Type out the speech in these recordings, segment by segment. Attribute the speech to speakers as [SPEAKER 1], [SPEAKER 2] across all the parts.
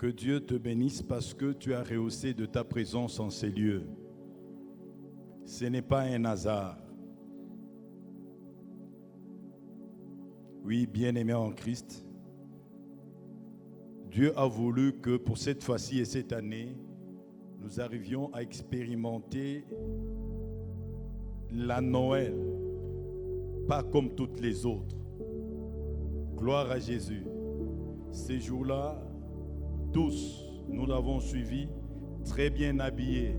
[SPEAKER 1] Que Dieu te bénisse parce que tu as rehaussé de ta présence en ces lieux. Ce n'est pas un hasard. Oui, bien-aimés en Christ, Dieu a voulu que pour cette fois-ci et cette année, nous arrivions à expérimenter la Noël, pas comme toutes les autres. Gloire à Jésus. Ces jours-là, tous, nous l'avons suivi, très bien habillés.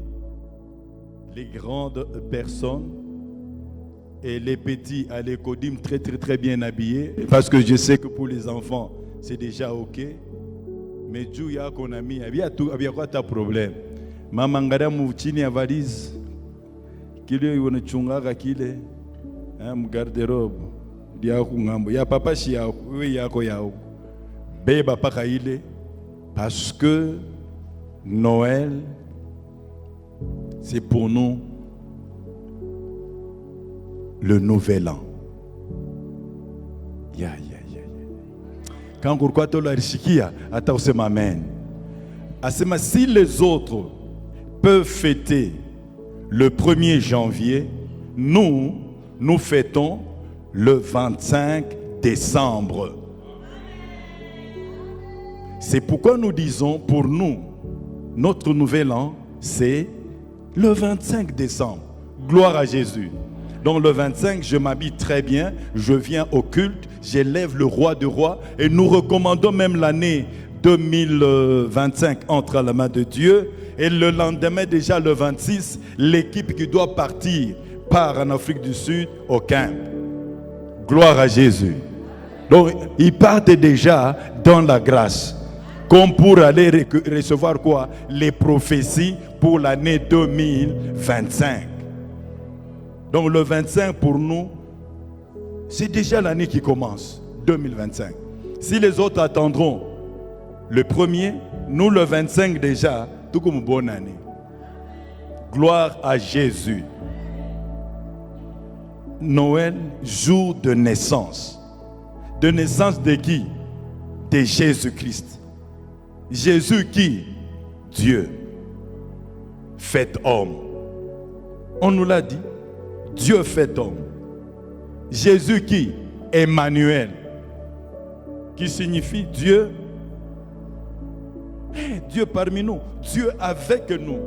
[SPEAKER 1] Les grandes personnes et les petits à l'écodim très bien habillés. Parce que je sais que pour les enfants, c'est déjà OK. Mais Dieu y a qu'on a mis, il y a quoi ta problème? Maman ngara mouchini à valise. Kile yone chungaga kile. Mon garde-robe. Il y a papa chia, oui, yako yao. Beba pakaile. Parce que Noël, c'est pour nous le nouvel an. Quand pourquoi tu l'as risqué, attends, c'est m'amène. Si les autres peuvent fêter le 1er janvier, nous fêtons le 25 décembre. C'est pourquoi nous disons, pour nous, notre nouvel an, c'est le 25 décembre. Gloire à Jésus. Donc le 25, je m'habille très bien, je viens au culte, j'élève le roi des rois et nous recommandons même l'année 2025 entre la main de Dieu. Et le lendemain, déjà le 26, l'équipe qui doit partir part en Afrique du Sud au camp. Gloire à Jésus. Donc ils partent déjà dans la grâce. Comme pour aller recevoir quoi? Les prophéties pour l'année 2025. Donc le 25 pour nous, c'est déjà l'année qui commence, 2025. Si les autres attendront le 1er, nous le 25 déjà, tout comme une bonne année. Gloire à Jésus. Noël, jour de naissance. De naissance de qui? De Jésus-Christ. Jésus qui? Dieu. Fait homme. On nous l'a dit. Dieu fait homme. Jésus qui? Emmanuel. Qui signifie Dieu. Dieu parmi nous. Dieu avec nous.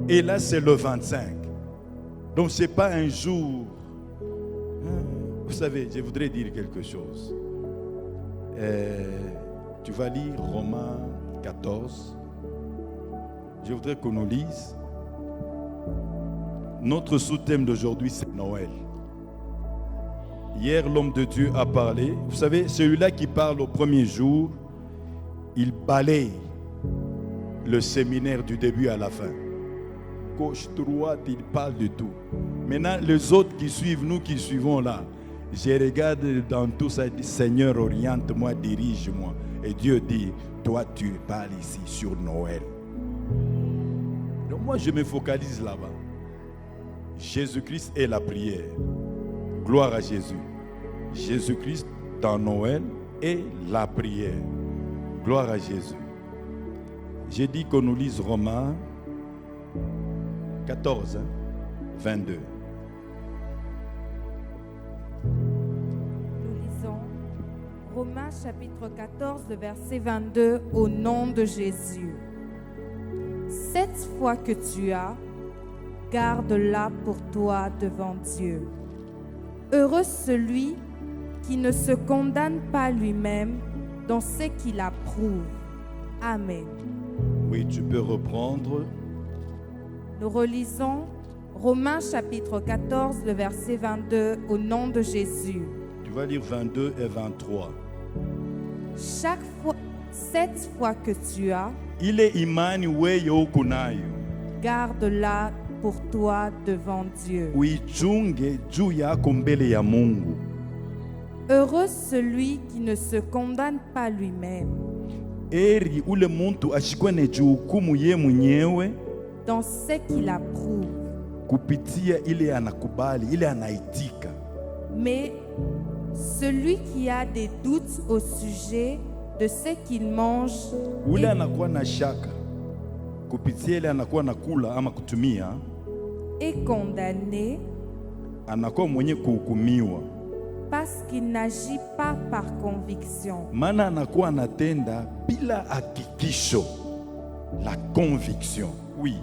[SPEAKER 1] Et là c'est le 25. Donc ce n'est pas un jour. Vous savez, je voudrais dire quelque chose. Tu vas lire Romains 14. Je voudrais qu'on nous lise. Notre sous-thème d'aujourd'hui, c'est Noël. Hier, l'homme de Dieu a parlé. Vous savez, celui-là qui parle au premier jour, il balaye le séminaire du début à la fin. Gauche, droite, il parle de tout. Maintenant, les autres qui suivent, nous qui suivons là, je regarde dans tout ça, je dis, Seigneur, oriente-moi, dirige-moi. Et Dieu dit, toi, tu parles ici sur Noël. Donc moi, je me focalise là-bas. Jésus-Christ est la prière. Gloire à Jésus. Jésus-Christ dans Noël est la prière. Gloire à Jésus. J'ai dit qu'on nous lise Romains 14, 22.
[SPEAKER 2] Nous lisons Romains chapitre 14, verset 22 au nom de Jésus. Cette foi que tu as, garde-la pour toi devant Dieu. Heureux celui qui ne se condamne pas lui-même dans ce qu'il approuve. Amen.
[SPEAKER 1] Oui, tu peux reprendre.
[SPEAKER 2] Nous relisons Romains chapitre 14, le verset 22 au nom de Jésus.
[SPEAKER 1] Tu vas lire 22 et 23.
[SPEAKER 2] Chaque fois, cette foi que tu as,
[SPEAKER 1] Ile imani wewe uko nayo.
[SPEAKER 2] garde-la pour toi devant Dieu.
[SPEAKER 1] Uichunge juu yako mbele ya Mungu.
[SPEAKER 2] Heureux celui qui ne se condamne pas lui-même
[SPEAKER 1] Eri ule muntu ashikwe nejihukumu ye mwenyewe
[SPEAKER 2] dans ce qu'il approuve,
[SPEAKER 1] kupitia ile anakubali, ile anaitika.
[SPEAKER 2] mais celui qui a des doutes au sujet de ce qu'il mange
[SPEAKER 1] ule anakuwa na shaka kupitia ile anakuwa nakula ama kutumia,
[SPEAKER 2] est condamné
[SPEAKER 1] anakuwa mwenye kuhukumiwa,
[SPEAKER 2] parce qu'il n'agit pas par conviction.
[SPEAKER 1] maana anakuwa anatenda bila hakikisho, la conviction. Oui,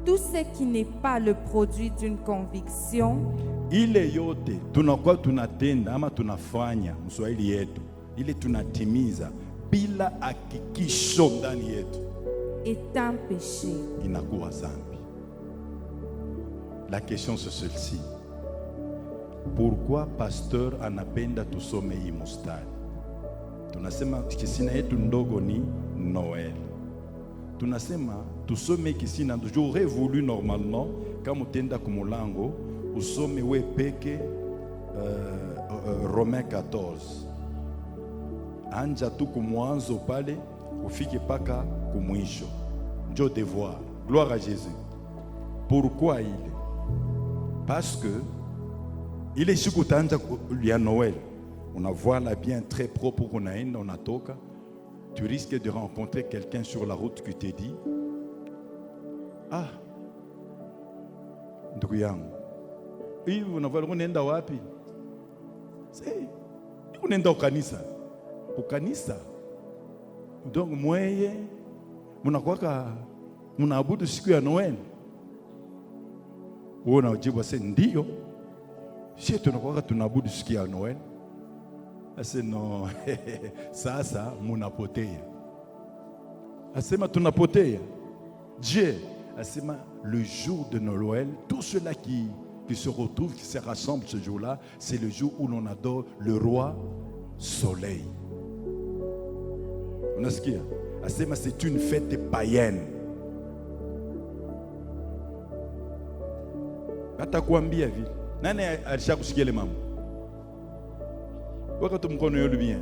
[SPEAKER 2] Tout ce qui n'est pas le produit d'une conviction
[SPEAKER 1] ile yote tunakuwa tunatenda ama tunafanya mswahili yetu, ile tunatimiza bila hakikisho ndani yetu,
[SPEAKER 2] est un péché.
[SPEAKER 1] inakuwa dhambi. La question c'est celle-ci: pourquoi pasteur anapenda tusome hii mustari? Tunasema kisina yetu ndogo ni Noel, tunasema tusome kisina. J'aurais voulu normalement kama utenda kumulango usome we peke Romains 14, anja tu kumwanzo pale ufike paka kumwisho, njo devoir. Gloire à Jésus. Pourquoi ile? Parce que ile siku utaanza ya Noël, on voit bien très propre kunaenda unatoka, tu risques de rencontrer quelqu'un sur la route qui te dit, ah, ndugu yangu, hivi unavaa unaenda wapi? Unaenda ukanisa. Ukanisa. Donc mweye munakwaka munaabudu siku ya Noel. Wewe unajibu sasa ndio. Sisi tunakwaka tunaabudu siku ya Noel. Sasa no. Sasa munapotea. Asema tunapotea. Dieu asema le jour de Noël, tous ceux-là qui se retrouvent, qui se rassemblent ce jour-là, c'est le jour où l'on adore le roi soleil. Unasikia? Asema c'est une fête païenne. Atakwambia vile. Nani alishakusikia ile mambo? Wakati mkono yule bien.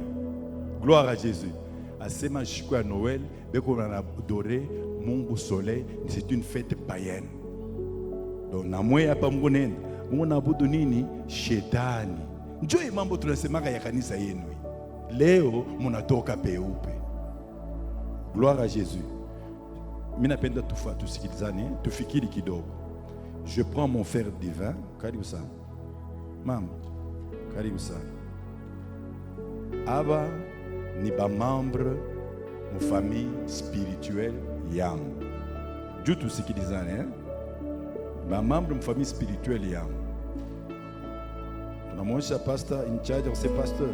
[SPEAKER 1] Gloire à Jésus. Asema siku ya Noël, beko na adorer Mungu soleil, c'est une fête païenne. Donc na mwe hapa Mungu nenda. Mungu naabudu nini? Shetani. Njoo mambo tunasemaka ya kanisa yenu. Leo mnatoka peupe. Gloire à Jésus. Mimi napenda tusikilizane, tufikiri kidogo. Je prends mon verre de vin, karibu sana. Mama, karibu sana. Aba ni ba membre mu famille spirituelle yangu. Juu tusikilizane, ba membre mu famille spirituelle yangu. Tunamwonyesha pastor in charge of the pastor.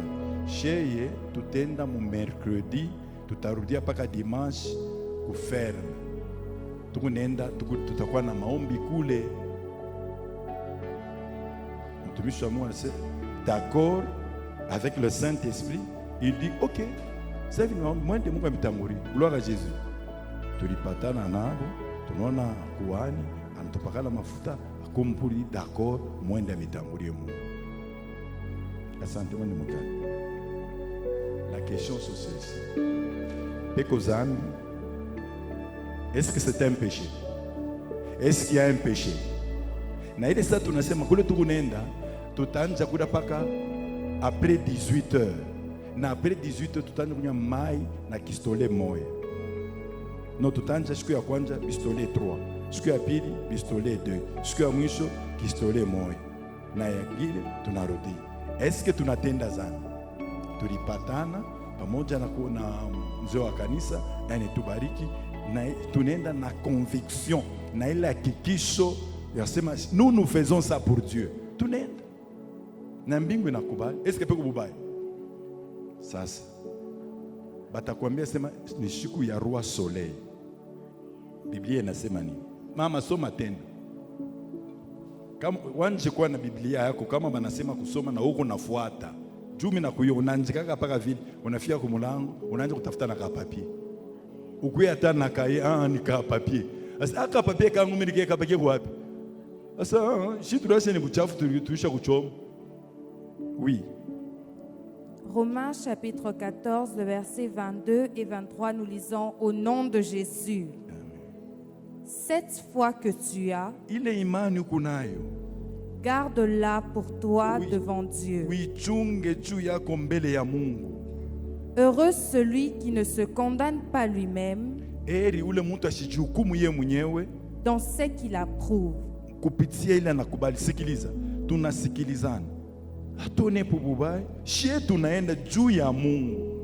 [SPEAKER 1] Sheye tutenda mu mercredi, tutarudia paka dimanche kuferme. Tukunenda tutakuwa na maombi kule. Mtumishi wa Mungu anasema d'accord avec le Saint-Esprit. Il dit ok, c'est venu mwende Mungu amitanguri. Gloire à Jésus. Tulipatana nabo, tunaona kuhani anatupakala mafuta akumpuri, d'accord, mwende amitanguri Mungu. Asante mwende mukani. La question c'est celle-ci. Pekozami, est-ce que c'est un péché? Est-ce qu'il y a un péché? Na ile sasa tunasema kule tukunenda tutaanza kuda paka après 18h. Na après 18h tutaanza kunywa mai na kistole moya. No, tutaanza siku ya kwanza pistole 3, siku ya pili pistole 2, siku ya mwisho kistole moya. Na ya kile tunarudi. Est-ce que tunatenda zana? Tulipatana pamoja na mzee wa kanisa tubariki na tunaenda na conviction na ile hakikisho yasema nous faisons ça pour Dieu. Tunaenda na mbingu inakubali. Est-ce que peko bubaya? Sasa batakwambia sema ni siku ya roi soleil. Biblia inasema nini? Mama soma tena. Kama wanje kwa na Biblia yako kama banasema kusoma na huko nafuata. Jumi na kuyo unanjikaka paka vile unafika kwa mlango unaanza kutafuta na papier. Ukuye hata na kai ni ka papier. Sasa aka papier kangu mimi nikeka papier kwa wapi? Sasa si turase ni buchafu tulisha kuchoma. Oui.
[SPEAKER 2] Romains chapitre 14, le verset 22 et 23, nous lisons au nom de Jésus. Cette foi que tu as,
[SPEAKER 1] Ile imani kunayo.
[SPEAKER 2] garde-la pour toi devant Dieu.
[SPEAKER 1] Uichunge juu yako mbele ya Mungu.
[SPEAKER 2] Heureux celui qui ne se condamne pas lui-même
[SPEAKER 1] Heri ule mtu asijihukumu yeye mwenyewe
[SPEAKER 2] dans ce qu'il approuve.
[SPEAKER 1] kupitia ile anakubali. Sikiliza, tunasikilizana, hatuone pububai shie, tunaenda juu ya Mungu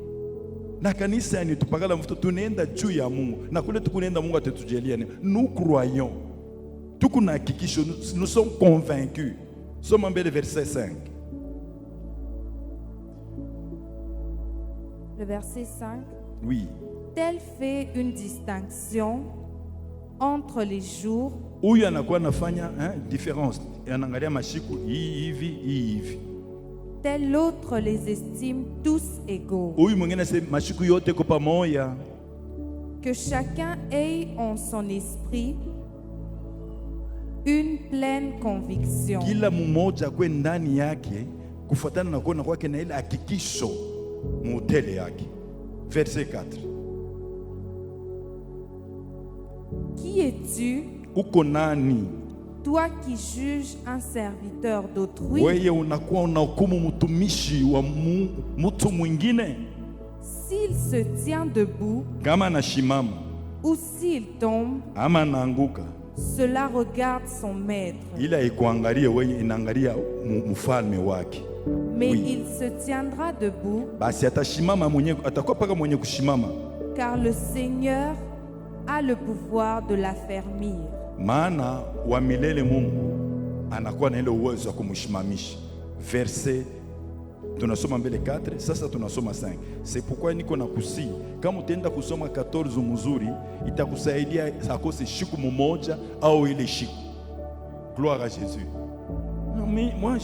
[SPEAKER 1] na kanisa yani tupakala mfuto, tunaenda juu ya Mungu na kule tukunaenda Mungu atatujalia. Nous croyons, tukuna hakikisho, nous sommes convaincus. Somme mbele verset 5.
[SPEAKER 2] Le verset 5.
[SPEAKER 1] Oui.
[SPEAKER 2] Tel fait une distinction entre les jours.
[SPEAKER 1] Huyu anakuwa anafanya différence, anaangalia mashiku hii hivi hii hivi.
[SPEAKER 2] Tel l'autre les estime tous égaux.
[SPEAKER 1] Huyu mwingine sema mashiku yote kwa pamoja.
[SPEAKER 2] Que chacun ait en son esprit une pleine conviction.
[SPEAKER 1] Kila mmoja kwe ndani yake kufuatana na kuona kwake na ile hakikisho mutele yake. Verset 4.
[SPEAKER 2] Qui es-tu,
[SPEAKER 1] Uko nani
[SPEAKER 2] toi qui juges un serviteur d'autrui?
[SPEAKER 1] wewe unakuwa unahukumu mtumishi wa mtu mwingine?
[SPEAKER 2] S'il se tient debout
[SPEAKER 1] Kama anashimama
[SPEAKER 2] ou s'il tombe,
[SPEAKER 1] ama anaanguka,
[SPEAKER 2] cela regarde son maître.
[SPEAKER 1] ila ikuangalie wewe, inaangalia mfalme wake.
[SPEAKER 2] Mais
[SPEAKER 1] Oui.
[SPEAKER 2] il se tiendra debout,
[SPEAKER 1] Basi atashimama mwenyewe, atakuwa paka mwenye kushimama,
[SPEAKER 2] car le Seigneur a le pouvoir de l'affermir.
[SPEAKER 1] maana wa milele Mungu anakuwa na ile uwezo wa kumshimamisha. Verset tunasoma mbele 4, sasa tunasoma 5. C'est pourquoi niko na kusi, kama utaenda kusoma 14 mzuri, itakusaidia akose shiku mmoja au ile shiku. Gloire à Jésus. Non mais moi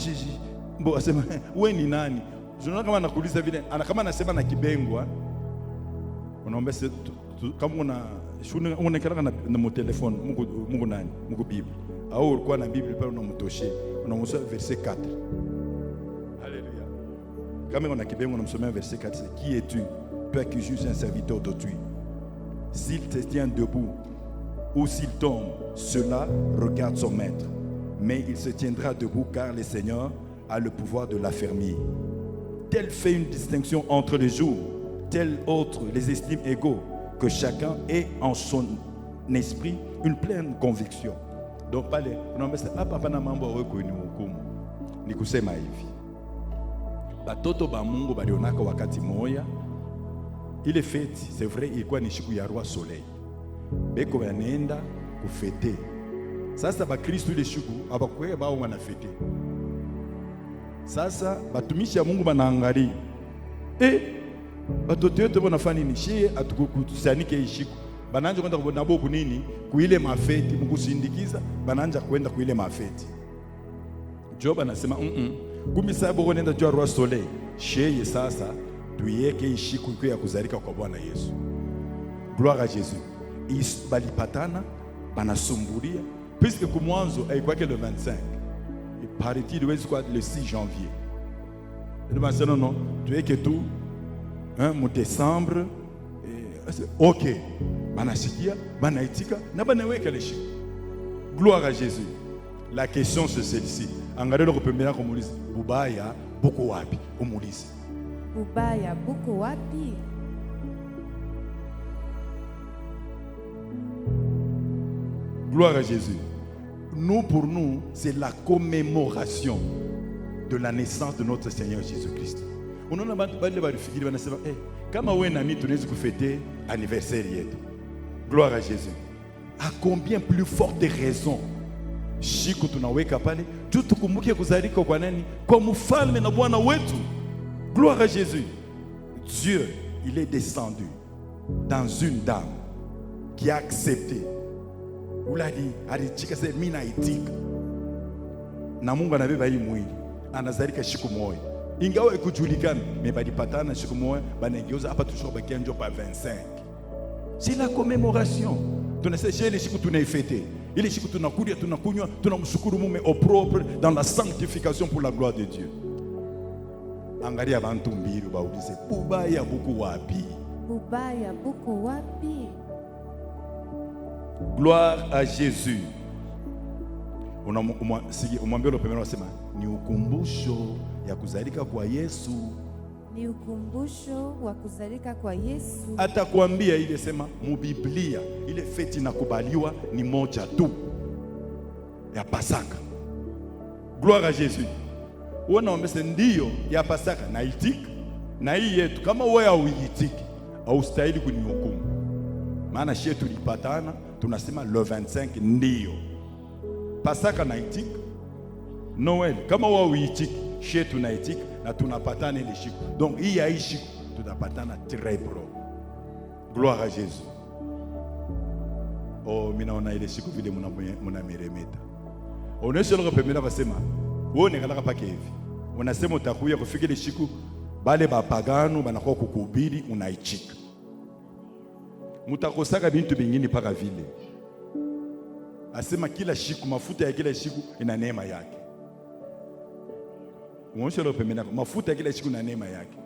[SPEAKER 1] bon asema wewe ni nani? Unaona kama nakuuliza vile, kama anasema na kibengwa, unaomba kama unaonekana na mo telefone, Mungu nani? Mungu Biblia. Au ulikuwa na Biblia pale unamtoshe. Unamsoma verset 4. Alléluia. Kama on a kibengwa unamsomea verset 4, c'est qui es-tu, toi qui juges un serviteur d'autrui? S'il te tient debout ou s'il tombe, cela regarde son maître. Mais il se tiendra debout car le Seigneur a le pouvoir de l'affermir. Tel fait une distinction entre les jours, tel autre les estime égaux, que chacun ait en son esprit une pleine conviction. Donc pale unaambia hapa na mambo wewe ni hukumu. Ni kusema hivi, batoto ba Mungu balionaka wakati moya ile feti, c'est vrai ilikuwa ni siku ya roi soleil, beko banenda kufete. Sasa ba Kristo ile siku abakwe bao wanafete. Sasa batumishi ya Mungu banaangalia batoto yote banafanya nini? Shie atukusanike ishiku bananja kwenda kubona boku nini kuile mafeti, mkusindikiza bananja kwenda kuile mafeti. Job anasema kumbi sababu wanaenda jua roi soleil, shie sasa tuiweke ishiku iko ya kuzalika kwa Bwana Yesu. Gloire à Jésus. Balipatana banasumbulia puisque kumwanzo haikuwa le 25. Il paraît-il le 6 janvier. Il m'a dit non, tu es que tout mon décembre OK. Banasikia, banaitika na banaweka le chiffre. Gloire à Jésus. La question c'est celle-ci. Angalia le pembeni ko mulisi, bubaya buko wapi? Umulisi.
[SPEAKER 2] Bubaya buko wapi?
[SPEAKER 1] Gloire à Jésus. Nous, pour nous, c'est la commémoration de la naissance de notre Seigneur Jésus-Christ. On a kama wewe na mimi tunaweza kufete anniversaire yetu. Gloire à Jésus. À combien plus forte raison shiku tunaweka pale tu tukumbuke kuzalika kwa nani? Kwa mfalme na Bwana wetu. Gloire à Jésus. Dieu, il est descendu dans une dame qui a accepté. Uladi alichika sema mimi naitika. Na Mungu anabeba hii mwili. Anazalika siku moja. Ingawa ikujulikana, mais balipatana siku moja, banageuza hapa tushobakia njo pa 25. C'est la commémoration. Tunasema ile siku tunaifete. Ile siku tunakuja tunakunywa, tunamshukuru Mungu au propre dans la sanctification pour la gloire de Dieu. Angalia bantu mbili baulize, bubaya buku wapi?
[SPEAKER 2] Bubaya buko wapi?
[SPEAKER 1] Gloire à Jésus. Umwambia lo pembeni wasema ni ukumbusho ya kuzalika kwa Yesu.
[SPEAKER 2] Ni ukumbusho wa kuzalika kwa Yesu.
[SPEAKER 1] Atakwambia ile sema mubiblia ile feti inakubaliwa ni moja tu ya Pasaka. Gloire à Jésus. Uona wamese ndio ya Pasaka na itika na hii yetu. Kama wewe hauitiki haustahili kunihukumu, maana shetu tulipatana tunasema le 25 ndio Pasaka na itika. Noel kama wewe uitiki shetu na itika na tunapatana ile siku. Donc hii ya siku tutapatana très pro. Gloire à Jésus. Oh, mina ona ile siku vile mnameremeta. Onesho pembeni basema wewe nekalaka pake hivi. Unasema utakuja kufika ile siku bale bapagano banakuwa kukuhubiri unaichika. Mutakosaka bintu bingine paka vile. Asema kila siku mafuta ya kila siku ina neema yake. Unaonyesha leo pembeni mafuta ya kila siku na neema yake.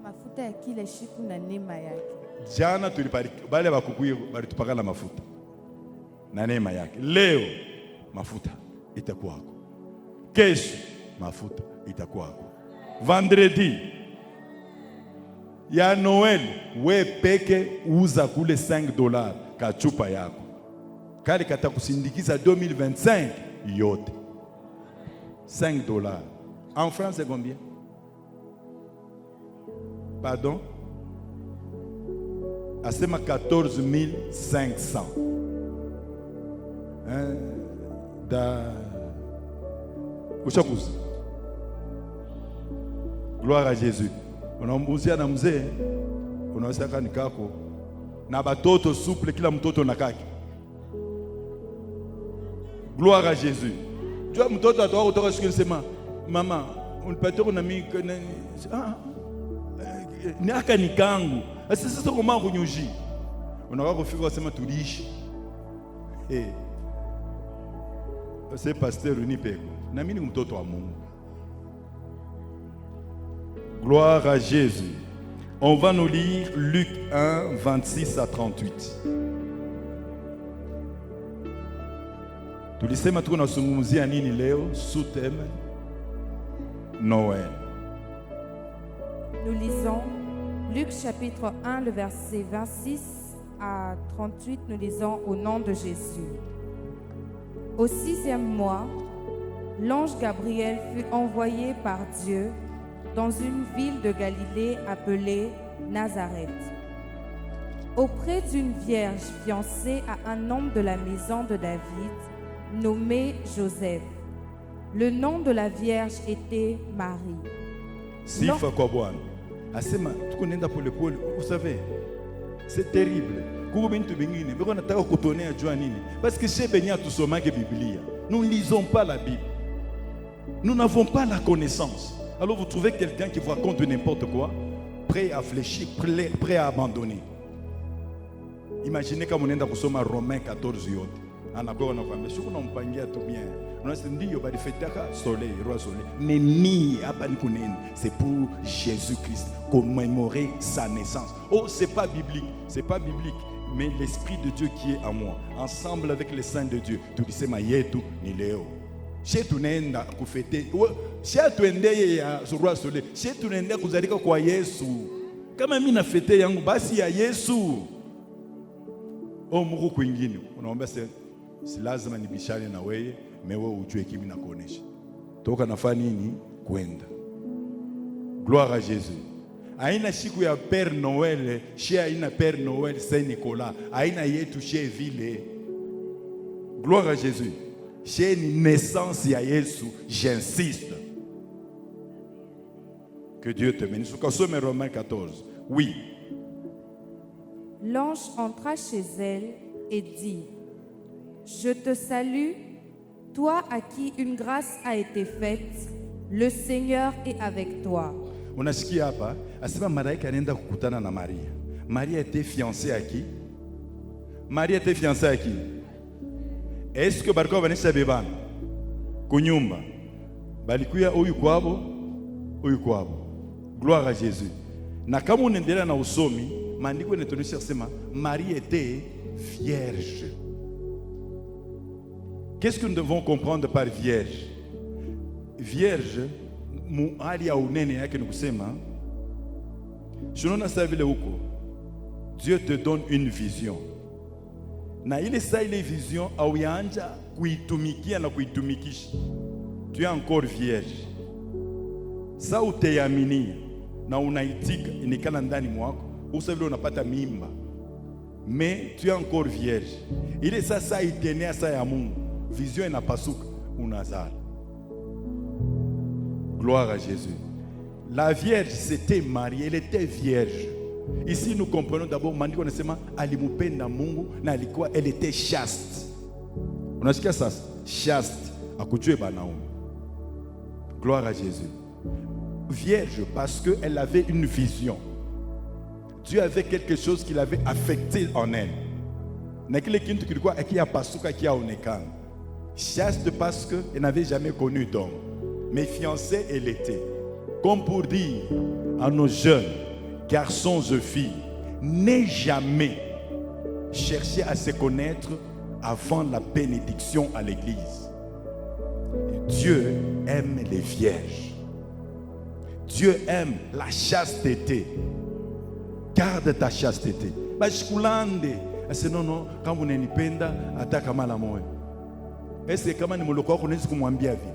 [SPEAKER 2] Mafuta ya kila siku na neema yake.
[SPEAKER 1] Jana tulibariki bale bakukuye balitupaka na mafuta na neema yake. Leo mafuta itakuwa yako. Kesho mafuta itakuwa yako. Vendredi ya Noel we peke uza kule $5 kachupa yako. Kale katakusindikiza 2025 yote. $5. En France c'est combien? Pardon? Asema 14 500. Ushakuzi. Gloire à Jésus. Unaambuzia na mzee, unaweza nikako na batoto souple, kila mtoto na kaki. Gloire à Jésus. Jua mtoto atoka kutoka siku sema mama unipatie kuna mimi ni aka nikangu. Sasa kama kunyuji. Unakaa kufika usema tuliishi. C'est pasteur unipeko. Na mimi ni mtoto wa Mungu. Gloire à Jésus. On va nous lire Luc 1, 26 à 38. Tulisema tuko nasungumzia nini leo? Sous-thème Noël.
[SPEAKER 2] Nous lisons Luc chapitre 1, le verset 26 à 38. Nous lisons au nom de Jésus. Au 6e mois, l'ange Gabriel fut envoyé par Dieu dans une ville de Galilée appelée Nazareth, auprès d'une vierge fiancée à un homme de la maison de David, nommé Joseph. Le nom de la vierge était Marie.
[SPEAKER 1] Sifa kwa Bwana. Asema tukunenda pole pole, vous savez, c'est terrible. Kuko bintu bingine biko nataka kutonea jua nini? Parce que chez Benya tusomake Biblia. Nous ne lisons pas la Bible. Nous n'avons pas la connaissance. Alors vous trouvez quelqu'un qui vous raconte n'importe quoi, prêt à fléchir, prêt à abandonner. Imaginez comme on est kusoma Romains 14 yote. Anakuwa anakuambia sio unampangia tu bien. Unasema ndio bali fetaka soleil, roi soleil. Neni hapa ni kuneni. C'est pour Jésus-Christ commémorer sa naissance. Oh, c'est pas biblique, c'est pas biblique, mais l'esprit de Dieu qui est en moi, ensemble avec les saints de Dieu. Tulisema yetu ni leo. Chez tunaenda kufete. Chez tuendeye ya roi soleil. Chez tunaenda kuzalika kwa Yesu. Kama mimi na fete yangu basi ya Yesu. Oh, Mungu kwingine. Unaomba si lazima nibishane na wewe, mewe ujue kimi na kuonesha. Toka nafanya nini? Kwenda. Gloire à Jésus. Aina siku ya Père Noël, chez aina Père Noël Saint Nicolas, aina yetu chez vile. Gloire à Jésus. Chez une naissance ya Yesu, j'insiste. Que Dieu te bénisse. Kasome Romains 14. Oui.
[SPEAKER 2] L'ange entra chez elle et dit: Je te salue, toi à qui une grâce a été faite, le Seigneur est avec toi.
[SPEAKER 1] Unasikia hapa, asema malaika anaenda kukutana na Maria. Maria était fiancée à qui? Maria était fiancée à qui? Est-ce que bariko banisha bebana? Kunyumba. Balikuya huyu kwabo, huyu kwabo. Gloire à Jésus. Na kama unaendelea na usomi, maandiko yanatuonyesha sema Marie était vierge. Qu'est-ce que nous devons comprendre par vierge? Vierge, hali ya unene yake ni kusema Dieu te donne une vision. Na ile sa ile vision auyaanja kuitumikia na kuitumikisha. Tu es encore vierge. Sa uteyaminia na unaitika inikana ndani mwako, usavile unapata mimba. Mais tu es encore vierge. Ile sasa itenea sa ya Mungu. Vision inapasuka, unazala. Gloire à Jésus. La vierge s'était mariée, elle était vierge. Ici nous comprenons d'abord maandiko nasema alimupenda Mungu na alikuwa elle était chaste. Unasikia sasa? Chaste, akujue banaume. Gloire à Jésus. Vierge parce qu'elle avait une vision. Dieu avait quelque chose qui l'avait affecté en elle. Na kile kintu kilikuwa akiyapasuka kiaonekana. Chaste parce qu'elle n'avait jamais connu d'homme. Mais fiancée elle était. Comme pour dire à nos jeunes garçons et filles, n'aie jamais cherché à se connaître avant la bénédiction à l'église. Dieu aime les vierges. Dieu aime la chasteté. Garde ta chasteté. Bashikulande. Ase non, quand vous n'enipenda, ataka mala moyo. Est-ce que kama ni muloko wako unaweza kumwambia vile?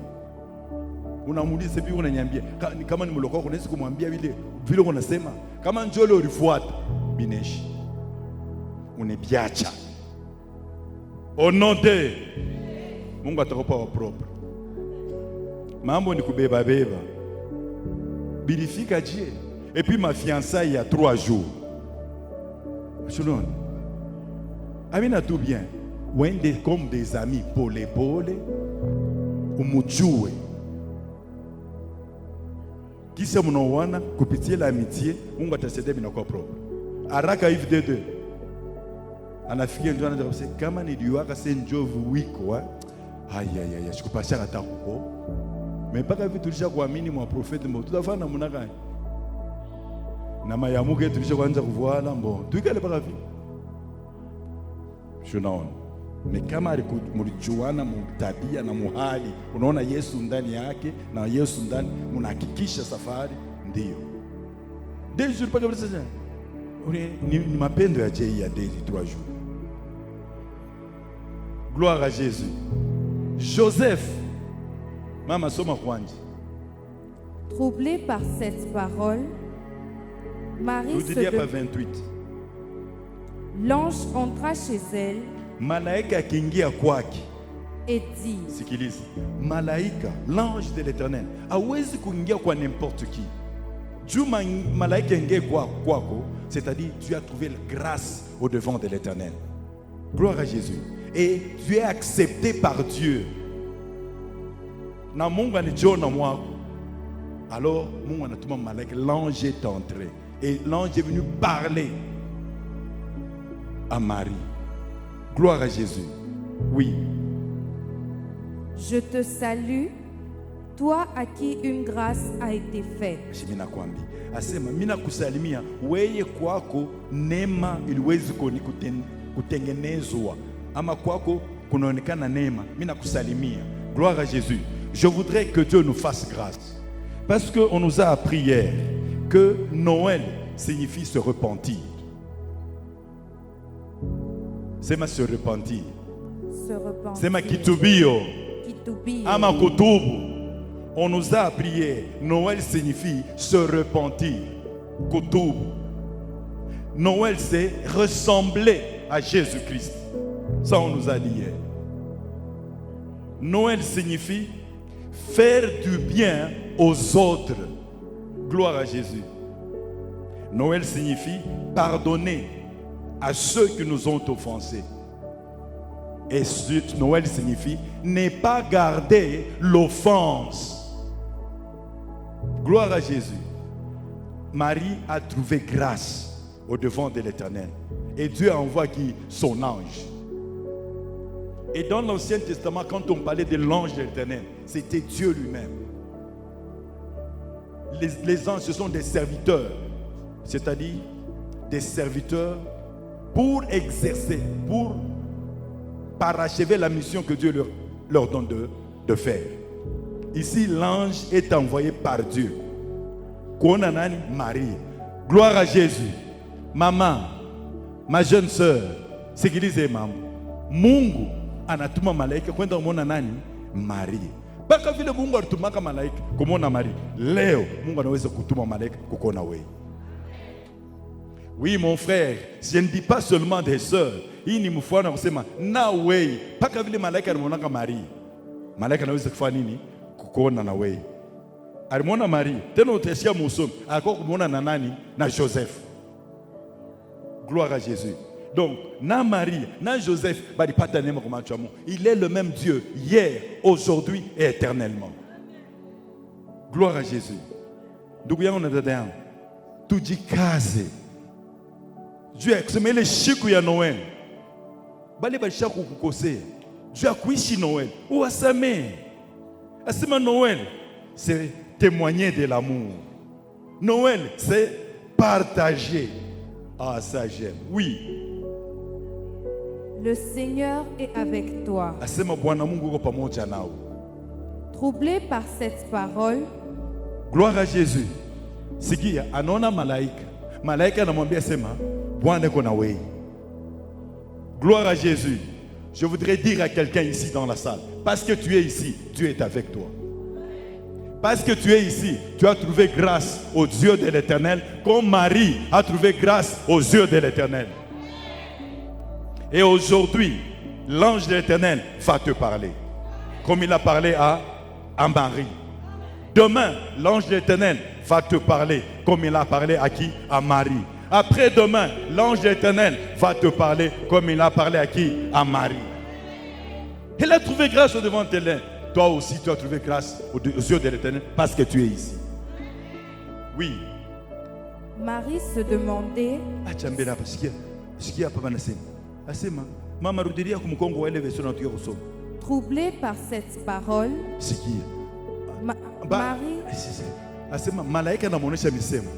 [SPEAKER 1] Unamuuliza hivi unaniambia kama ni muloko wako unaweza kumwambia vile unasema kama njole ulifuata bineshi. Unebiacha. Au nom de Mungu atakupa wa propre. Mambo ni kubeba beba. Bilifika je. Et puis ma fiançaille il y a 3 jours. Je non. Amina tout bien. Wende comme des amis pole pole. Umujue. Kisa mnaoana kupitia la amitié, Mungu atasaidia binakuwa propre. Haraka hivi dede. Anafikia ndio anaanza kusema kama niliwaka senjovu wiko aya sikupasha hata huko. Mpaka vitu tulisha kuamini mwa profeti mbo tutafanya namna gani? Na mayamuke tulisha kuanza kuvuana mbo. Tuikale paka vipi? Tunaona. Mais kama mlijuana mtabia na muhali, unaona Yesu ndani yake na Yesu ndani, mnahakikisha safari ndio. Des jours pas comme ça. Ni mapendo ya Jei ya des 3 jours. Gloire à Jésus. Joseph, Mama soma kwanza.
[SPEAKER 2] Troublé par cette parole, Marie se
[SPEAKER 1] pas 28.
[SPEAKER 2] L'ange entra chez elle
[SPEAKER 1] Malaika akiingia kwake
[SPEAKER 2] et dit,
[SPEAKER 1] sikiliza, malaika, l'ange de l'Éternel hawezi kuingia kwa n'importe qui. Juma malaika ingie kwako, c'est-à-dire tu as trouvé la grâce au devant de l'Éternel. Gloire à Jésus. Et tu es accepté par Dieu. Na Mungu anijiona mwako. Alors Mungu anatuma malaika, l'ange est entré et l'ange est venu parler à Marie. Gloire à Jésus. Oui.
[SPEAKER 2] Je te salue, toi à qui une grâce a été faite.
[SPEAKER 1] Mina kwambi. Asema mina kusalimia weye kwako neema iliwezi kutengenezwa ama kwako kunaonekana neema. Mina kusalimia. Gloire à Jésus. Je voudrais que Dieu nous fasse grâce. Parce qu'on nous a appris hier que Noël signifie se repentir. C'est ma se repentir.
[SPEAKER 2] Se repentir.
[SPEAKER 1] C'est ma kitubio.
[SPEAKER 2] Kitubio.
[SPEAKER 1] Ama kutubu. On nous a appris hier, Noël signifie se repentir. Kutubu. Noël c'est ressembler à Jésus-Christ. Ça on nous a dit hier. Noël signifie faire du bien aux autres. Gloire à Jésus. Noël signifie pardonner à ceux qui nous ont offensés. Et Noël signifie ne pas garder l'offense. Gloire à Jésus. Marie a trouvé grâce au devant de l'Éternel. Et Dieu envoie son ange. Et dans l'Ancien Testament, quand on parlait de l'ange de l'Éternel, c'était Dieu lui-même. Les anges, ce sont des serviteurs. C'est-à-dire des serviteurs pour exercer, pour parachever la mission que Dieu leur donne de faire. Ici, l'ange est envoyé par Dieu. Konanani Marie. Gloire à Jésus. Maman, ma jeune sœur, sikilize mambo. Mungu anatuma malaika kwenda kumwona nani? Maria. Baka vile Mungu alitumaka malaika kumwona Maria, leo Mungu anaweza kutuma malaika kukuona wewe. Oui mon frère, je ne dis pas seulement des sœurs. Hii ni mfano kusema na wewe. Baka vile malaika alimwona Maria, malaika anaweza kufanya nini? Kukuona na wewe. Alimwona Maria, tena utasikia musomi, alikuwa kumwona na nani? Na Joseph. Gloire à Jésus. Donc, na Marie, na Joseph, il est le même Dieu, hier, aujourd'hui et éternellement. Gloire à Jésus. Donc, tout dit kaze. Dieu a semé les chikou ya Noël. Bali ba chakou kukose. Dieu a kuishi Noël. Ou asame. Asema Noël, c'est témoigner de l'amour. Noël, c'est partager. Ah, ça j'aime. Oui.
[SPEAKER 2] Le Seigneur est avec toi.
[SPEAKER 1] Asema Bwana Mungu yuko pamoja nao.
[SPEAKER 2] Troublé par cette parole,
[SPEAKER 1] gloire à Jésus. Sikia, anaona malaika. Malaika anamwambia sema, Bwana yuko na wewe. Gloire à Jésus. Je voudrais dire à quelqu'un ici dans la salle, parce que tu es ici, Dieu est avec toi. Parce que tu es ici, tu as trouvé grâce au Dieu de l'Éternel, comme Marie a trouvé grâce aux yeux de l'Éternel. Et aujourd'hui, l'ange de l'Éternel va te parler, comme il a parlé à Marie. Demain, l'ange de l'Éternel va te parler, comme il a parlé à qui? À Marie. Après-demain, l'ange de l'Éternel va te parler, comme il a parlé à qui? À Marie. Il a trouvé grâce au devant de l'Éternel. Toi aussi, tu as trouvé grâce aux yeux de l'Éternel parce que tu es ici. Oui.
[SPEAKER 2] Marie se demandait. Troublée par cette parole, Marie
[SPEAKER 1] malaika anamuonesha misemo,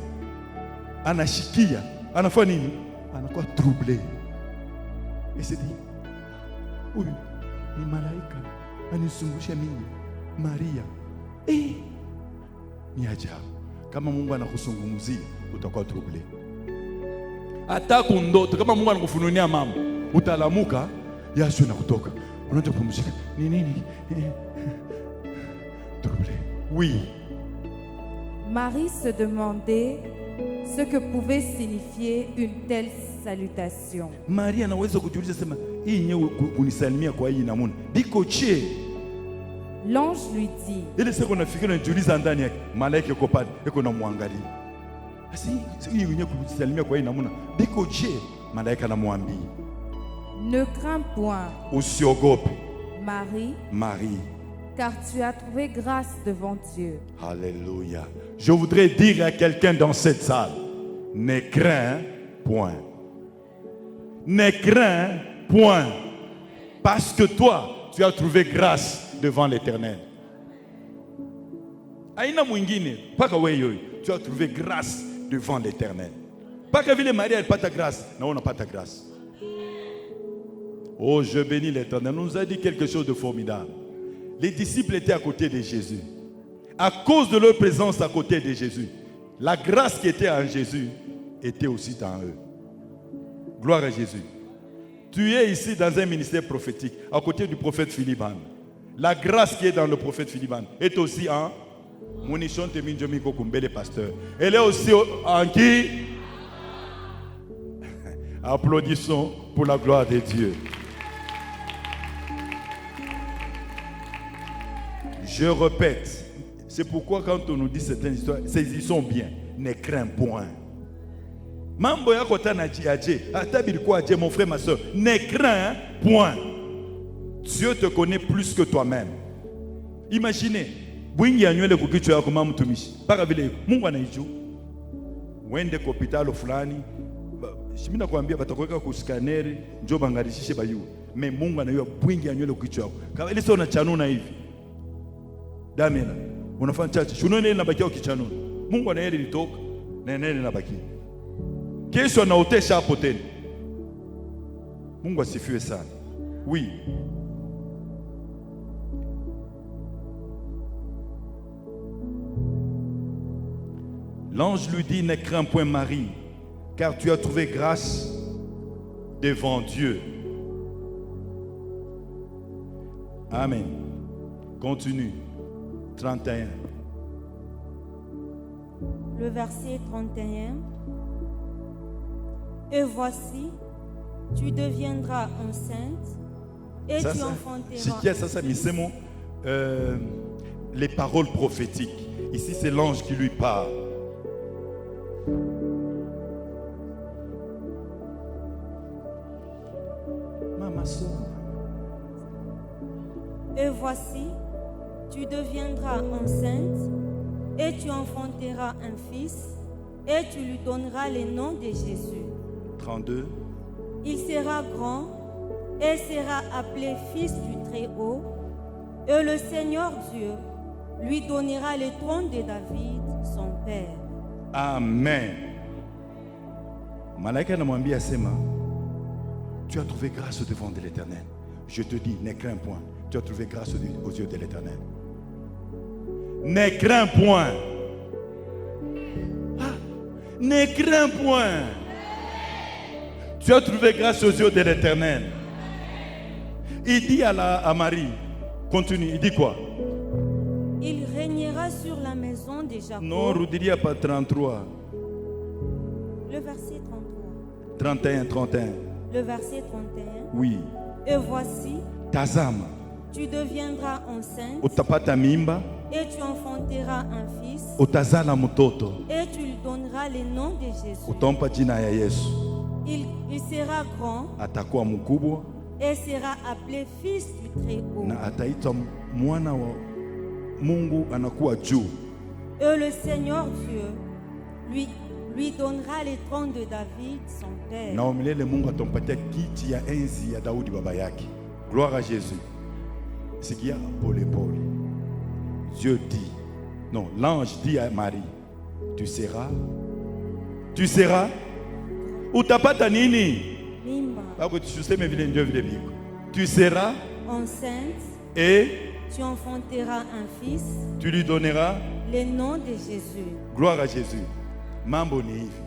[SPEAKER 1] anashikia, anafanya nini? Anakuwa troublé. Et c'est dit, oui, ni malaika anisungusha mimi Maria. Ni ajabu. Kama Mungu anakusungumzia utakuwa troublé. Hata kundoto kama Mungu anakufununia mambo utalamuka, Yesu anakutoka. Unaanza kupumzika. Ni nini? Troublé. Oui.
[SPEAKER 2] Marie se demandait ce que pouvait signifier une telle salutation.
[SPEAKER 1] Maria anaweza kujiuliza sema, hii nyewe kunisalimia kwa hii namuna. Biko che.
[SPEAKER 2] L'ange lui dit.
[SPEAKER 1] Ile siku nafikiri najiuliza ndani yake, malaika yuko pale, yuko namwangalia. Asi hii nyewe kunisalimia kwa hii namuna. Biko che, malaika anamwambia.
[SPEAKER 2] Ne crains point.
[SPEAKER 1] Usiogope.
[SPEAKER 2] Marie. Car tu as trouvé grâce devant Dieu.
[SPEAKER 1] Alléluia. Je voudrais dire à quelqu'un dans cette salle, ne crains point. Ne crains point. Parce que toi, tu as trouvé grâce devant l'Éternel. Aina mwingine, paka wewe, tu as trouvé grâce devant l'Éternel. Paka vile Maria n'a pas ta grâce, non, on n'a pas ta grâce. Oh, je bénis l'Éternel. On nous a dit quelque chose de formidable. Les disciples étaient à côté de Jésus. À cause de leur présence à côté de Jésus, la grâce qui était en Jésus était aussi en eux. Gloire à Jésus. Tu es ici dans un ministère prophétique, à côté du prophète Philippe. La grâce qui est dans le prophète Philippe est aussi en Monichon Teminjomi Kokumbele pasteur. Elle est aussi en qui? Applaudissons pour la gloire de Dieu. Je répète, c'est pourquoi quand on nous dit certaines histoires, saisissons bien, ne crains point. Mambo yako tana aje, atabirikuwa aje mon frère ma soeur, ne crains point. Dieu te connaît plus que toi-même. Imaginez, bwingi ya nywele kukichwa yako mama mtumishi. Paka vile Mungu anaijua. Wende kwa hospitali fulani, mimi nakwambia batakuweka ku scanner, njoo bangarishishe bayu. Mais Mungu anajua bwingi ya nywele kukichwa yako. Kama ile sio unachanuna hivi. Damena, unafanya chache. Shuno nene nabakia ukichanuna. Mungu anaeli litoka na nene nabakia. Kesho anaotesha hapo tena. Mungu asifiwe sana. Oui. L'ange lui dit, ne crains point Marie, car tu as trouvé grâce devant Dieu. Amen. Continue. 31.
[SPEAKER 3] Le verset 31. Et voici, tu deviendras enceinte et tu enfanteras.
[SPEAKER 1] Ça, les paroles prophétiques. Ici, c'est l'ange qui lui parle.
[SPEAKER 3] Et voici, tu deviendras enceinte et tu enfanteras un fils et tu lui donneras le nom de Jésus.
[SPEAKER 1] 32.
[SPEAKER 3] Il sera grand et sera appelé fils du Très-Haut, et le Seigneur Dieu lui donnera le trône de David, son père.
[SPEAKER 1] Amen. Malaika namwambia sema, tu as trouvé grâce devant de l'Éternel. Je te dis, ne crains point. Tu as trouvé grâce aux yeux de l'Éternel. Ne crains point. Ne crains point. Tu as trouvé grâce aux yeux de l'Éternel. Il dit à Marie, continue, il dit quoi?
[SPEAKER 3] Il régnera sur la maison de Jacob.
[SPEAKER 1] Non, Roudiria pas 33.
[SPEAKER 3] Le verset 33.
[SPEAKER 1] 31, 31.
[SPEAKER 3] Le verset 31.
[SPEAKER 1] Oui.
[SPEAKER 3] Et voici,
[SPEAKER 1] Tazama,
[SPEAKER 3] tu deviendras enceinte
[SPEAKER 1] utapata mimba,
[SPEAKER 3] et tu enfanteras un fils
[SPEAKER 1] utazala mtoto,
[SPEAKER 3] et tu lui donneras le nom de Jésus.
[SPEAKER 1] utampa jina ya Yesu.
[SPEAKER 3] Il sera grand
[SPEAKER 1] Atakuwa mkubwa
[SPEAKER 3] et sera appelé fils du Très-Haut.
[SPEAKER 1] na ataitwa mwana wa Mungu, anakuwa juu.
[SPEAKER 3] Et le Seigneur Dieu lui donnera le trône de David, son père.
[SPEAKER 1] Na umilele Mungu atampatia kiti ya enzi ya Daudi baba yake. Gloire à Jésus. Sikia pole pole. Dieu dit, non, l'ange dit à Marie, tu seras utapata nini?
[SPEAKER 3] Mimba.
[SPEAKER 1] Bako tuseme vile ndio vile biko. Tu seras
[SPEAKER 3] Enceinte
[SPEAKER 1] et
[SPEAKER 3] tu enfanteras un fils,
[SPEAKER 1] tu lui donneras
[SPEAKER 3] le nom de Jésus.
[SPEAKER 1] gloire à Jésus. Mambo ni hivi.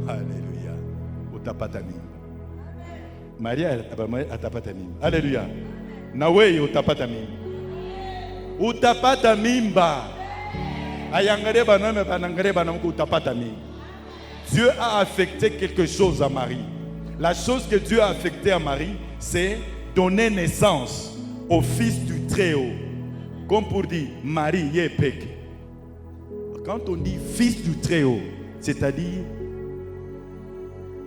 [SPEAKER 1] Haleluya. Utapata mimba. Maria atapata mimba. Haleluya. Na wewe utapata mimba. Utapata mimba. Ayangare baname banangare banamko utapata mimba. Dieu a affecté quelque chose à Marie. La chose que Dieu a affectée à Marie, c'est donner naissance au fils du Très-Haut. Comme pour dire, Marie yepeke. Quand on dit fils du Très-Haut, c'est-à-dire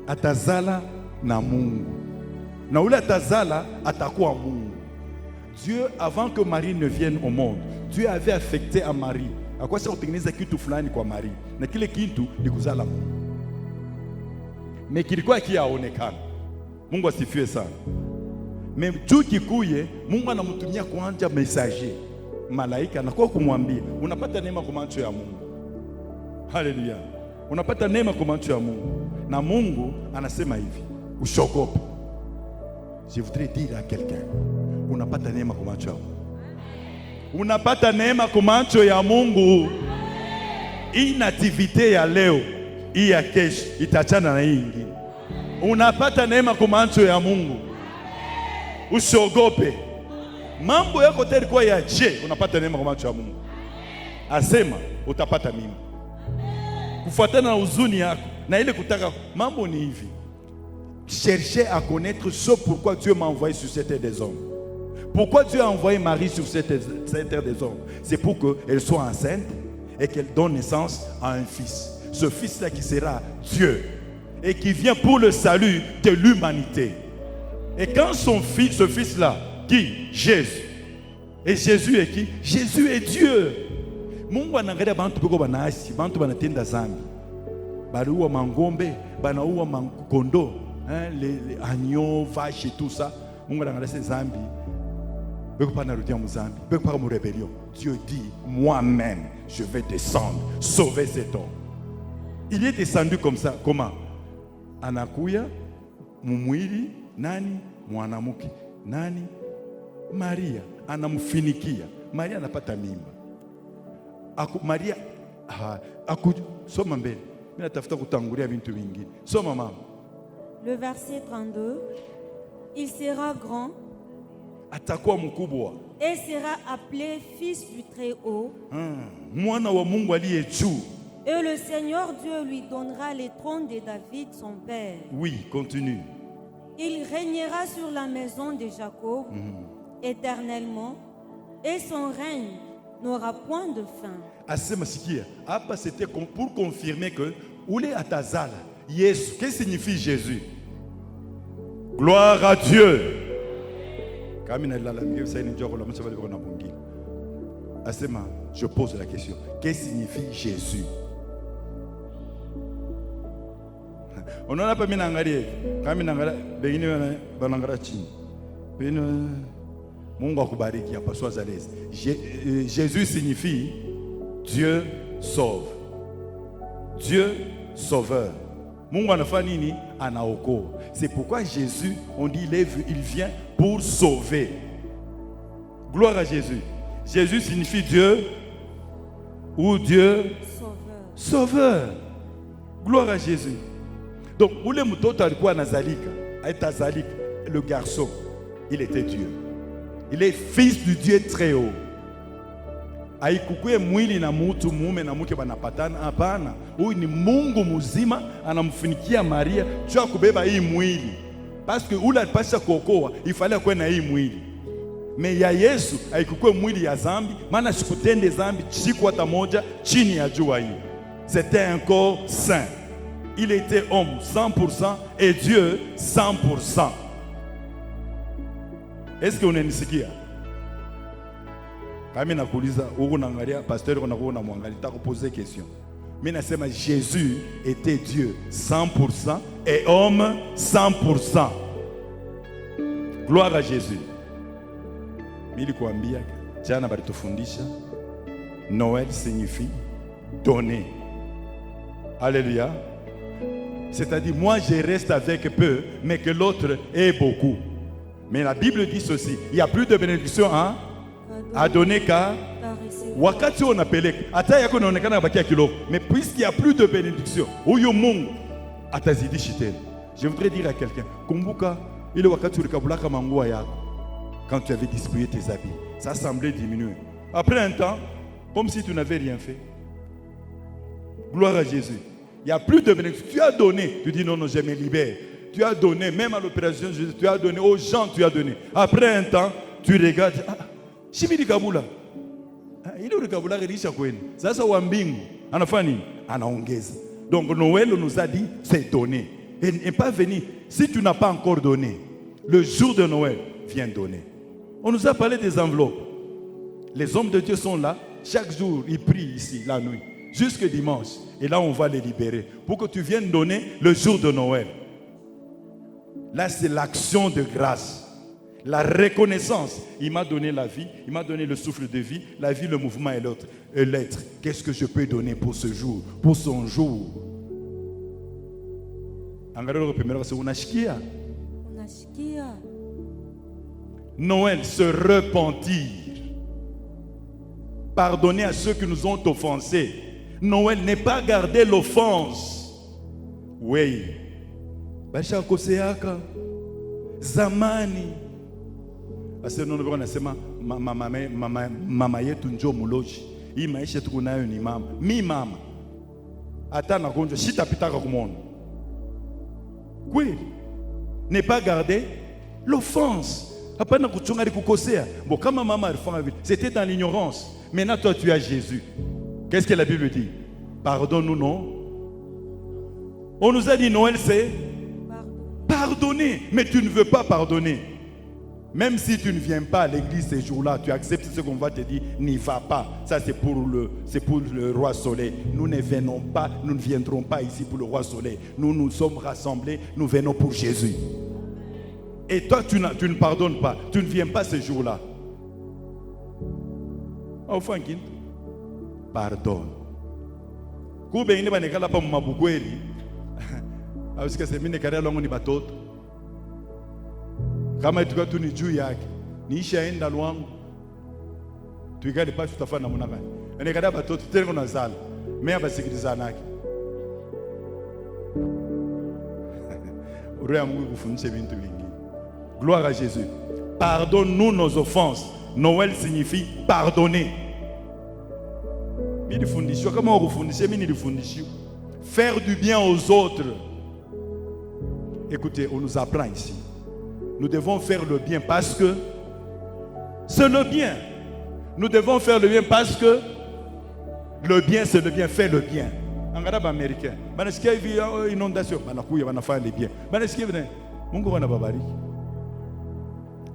[SPEAKER 1] atazala na Mungu. Na ule atazala atakuwa Mungu. Dieu, avant que Marie ne vienne au monde, Dieu avait affecté à Marie. À quoi ça utengeneza kitu fulani kwa Marie? Na kile kitu ni kuzala Mungu. Mais kilikuwa kiaonekana. Mungu asifiwe sana. Mais juu kikuye, Mungu anamtumia kuanja messager. Malaika anakuwa kumwambia, unapata neema kwa macho ya Mungu. Haleluya. Unapata neema kwa macho ya Mungu. Na Mungu anasema hivi, ushogope. Je voudrais dire à quelqu'un, unapata neema kwa macho ya Mungu. Unapata neema kwa macho ya Mungu. Hii nativite ya leo, hii ya kesho itachana na hii nyingine. Unapata neema kwa macho ya Mungu. Usiogope. Mambo yako tayari kwa ya je, unapata neema kwa macho ya Mungu. Asema utapata mimba. Kufuatana na huzuni yako na ile kutaka, mambo ni hivi. Cherchez à connaître ce pourquoi Dieu m'a envoyé sur cette terre des hommes. Pourquoi Dieu a envoyé Marie sur cette terre des hommes? C'est pour qu'elle soit enceinte et qu'elle donne naissance à un fils. Ce fils-là qui sera Dieu et qui vient pour le salut de l'humanité. Et quand ce fils-là, qui? Jésus. Et Jésus est qui? Jésus est Dieu. Mungu anaangalia bantu biko banaishi, bantu banatenda zambi. Banaua mangombe, banaua makondo, les agneaux, vaches et tout ça. Mungu anaangalia ces zambi. Biko pa narudia muzambi, biko pa mu rébellion. Dieu dit, moi-même, je vais descendre, sauver cet homme. Il est descendu comme ça. Comment? Anakuya, mumwili, nani? Mwanamuke. Nani? Maria. Anamfinikia. Maria anapata mimba. Maria Soma mbele. Mimi natafuta kutangulia vitu vingine. Soma mama.
[SPEAKER 3] Le verset 32. Il sera grand
[SPEAKER 1] Atakuwa mkubwa.
[SPEAKER 3] et sera appelé fils du Très-Haut.
[SPEAKER 1] Mwana wa Mungu aliye juu.
[SPEAKER 3] Et le Seigneur Dieu lui donnera les trônes de David, son père.
[SPEAKER 1] Oui, continue.
[SPEAKER 3] Il régnera sur la maison de Jacob éternellement, et son règne n'aura point de fin.
[SPEAKER 1] Asema sikia. Hapa c'était pour confirmer que ule atazala Yesu. Qu'est-ce que signifie Jésus? Gloire à Dieu. Asema, je pose la question. Qu'est-ce que signifie Jésus? On n'en a pas mis en arrière. Quand on a Jésus signifie Dieu sauve. Dieu sauveur. C'est pourquoi Jésus, on dit il vient pour sauver. Gloire à Jésus. Jésus signifie Dieu ou Dieu sauveur. Gloire à Jésus. Donc, le garçon, il était Dieu. Il est fils du Dieu très haut. Haikukuwe mwili na mutu mume na mke banapatana, hapana. Huyu ni Mungu mzima anamfunikia Maria juu ya kubeba hii mwili. Parce que ule alipasha kuokoa, ifale kuwe na hii mwili. Me ya Yesu haikukuwe mwili ya zambi, maana sikutende zambi siku hata moja chini ya jua hii. C'était un corps saint. Il était homme 100% et Dieu 100%. Est-ce que unanisikia? Kama nakuuliza uko naangalia pasteur uko nakuona mwangalia nitakuposer question. Mimi nasema Jésus était Dieu 100% et homme 100%. Gloire à Jésus. Mimi kuambia jana balitufundisha Noël signifie donner. Alléluia. C'est-à-dire moi je reste avec peu mais que l'autre ait beaucoup. Mais la Bible dit ceci, il y a plus de bénédiction à donner qu'à wakati unapeleka hata yako inaonekana bakia kidogo, mais puisqu'il y a plus de bénédiction huyo Mungu atazidishi tena. Je voudrais dire à quelqu'un, kumbuka ile wakati ulikabulaka manguo yako quand tu avais distribué tes habits, ça semblait diminuer. Après un temps, comme si tu n'avais rien fait. Gloire à Jésus. Il n'y a plus de bénédiction. Tu as donné, tu dis non, je me libère. Tu as donné, même à l'opération Jésus, tu as donné aux gens, tu as donné. Après un temps, tu regardes, Shimidi Kabula. Il est Kabula Risha Kwen. Ça, c'est Wambing. Anafani, anaongeza. Donc Noël nous a dit, c'est donner. Et pas venir. Si tu n'as pas encore donné, le jour de Noël, viens donner. On nous a parlé des enveloppes. Les hommes de Dieu sont là. Chaque jour, ils prient ici, la nuit. Jusque dimanche. Et là, on va les libérer. Pour que tu viennes donner le jour de Noël. Là, c'est l'action de grâce. La reconnaissance. Il m'a donné la vie. Il m'a donné le souffle de vie. La vie, le mouvement et l'être. Qu'est-ce que je peux donner pour ce jour? Pour son jour? Noël, se repentir. Pardonner à ceux qui nous ont offensés. Noël n'est pas garder l'offense. Oui. Basha koseaka. Zamani. Parce que nous nasema mama yetu njo muloji. Hii maisha tuko nayo ni mama. Mi mama. Hata nagonjwa sitapitaka kumwona. Oui. Ne pas garder l'offense. Hapana kuchunga kukosea. Bon, kama mama alifanya vile, c'était dans l'ignorance. Maintenant toi tu as Jésus. Qu'est-ce que la Bible dit? Pardonne-nous, non? On nous a dit Noël c'est pardonner, mais tu ne veux pas pardonner. Même si tu ne viens pas à l'église ces jours-là, tu acceptes ce qu'on va te dire, n'y va pas. Ça c'est pour le roi soleil. Nous ne venons pas, nous ne viendrons pas ici pour le roi soleil. Nous nous sommes rassemblés, nous venons pour Jésus. Et toi tu ne pardonnes pas, tu ne viens pas ces jours-là. Enfin, pardonne. Kube ine banekala pa mabukweli. Ausika semine kare longo ni batoto. Kama ituka tu ni juu yake. Niisha enda lwangu. Tuikale pa tutafana munakani. Ene kada batoto tengo na zala. Mais abasikilizanaki. Gloire à Jésus. Pardonne-nous nos offenses. Noël signifie pardonner. Faire du bien aux autres. Écoutez, on nous apprend ici. Nous devons faire le bien parce que c'est le bien. Nous devons faire le bien parce que le bien, c'est le bien. Fais le bien. En arabe américain, il y a une inondation. Il va faire le bien.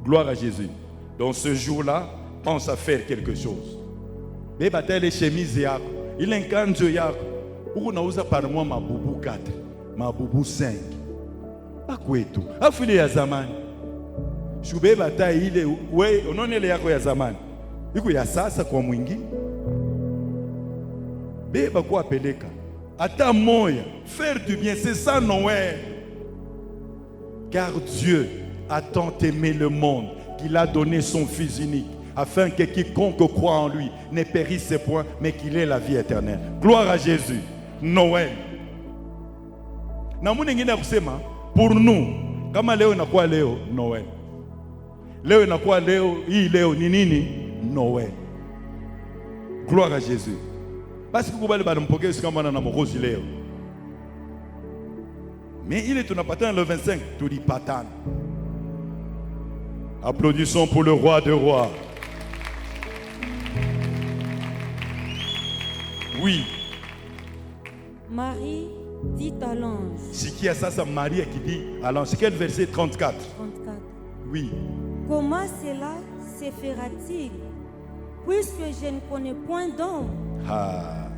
[SPEAKER 1] Gloire à Jésus. Donc ce jour-là, pense à faire quelque chose. Mais les chemises, il incarne Dieu. Où on a par mois ma boubou 4, ma boubou 5. Pas quoi tout. Afile ya zamani. Shube bata ile we unaona ile yako ya zamani. Iko ya sasa kwa mwingi. Beba kwa peleka. Ata moya, faire du bien, c'est ça Noël. Car Dieu a tant aimé le monde qu'il a donné son Fils unique, afin que quiconque croit en lui ne périsse point, mais qu'il ait la vie éternelle. Gloire à Jésus. Noël. Pour nous, kama leo inakuwa leo Noël. Leo inakuwa leo, hii leo ni nini? Noël. Gloire à Jésus. Parce que kubali banampokea kama na mokozi leo. Mais il est tunapatana le 25, tulipatana. Applaudissons pour le roi des rois. Oui.
[SPEAKER 3] Marie dit à l'ange.
[SPEAKER 1] C'est qui a ça, c'est Marie qui dit à l'ange. C'est quel verset? 34.
[SPEAKER 3] 34.
[SPEAKER 1] Oui.
[SPEAKER 3] Comment cela se fera-t-il, puisque je ne connais point d'homme?
[SPEAKER 1] Ah.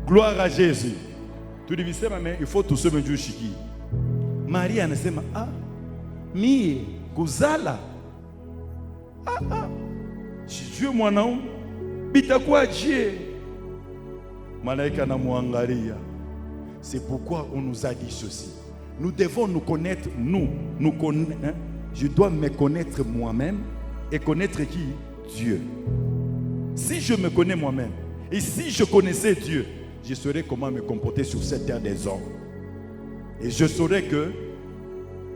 [SPEAKER 1] Gloire à Jésus. Tu dis, mais il faut tout se mettre chiki. Marie anasema, ah, mie kuzala. Sijue mwanaume bitakuwa je. Malaika na muangalia. C'est pourquoi on nous a dit ceci. Nous devons nous connaître, nous connaître. Hein? Je dois me connaître moi-même et connaître qui? Dieu. Si je me connais moi-même et si je connaissais Dieu, je saurais comment me comporter sur cette terre des hommes. Et je saurais que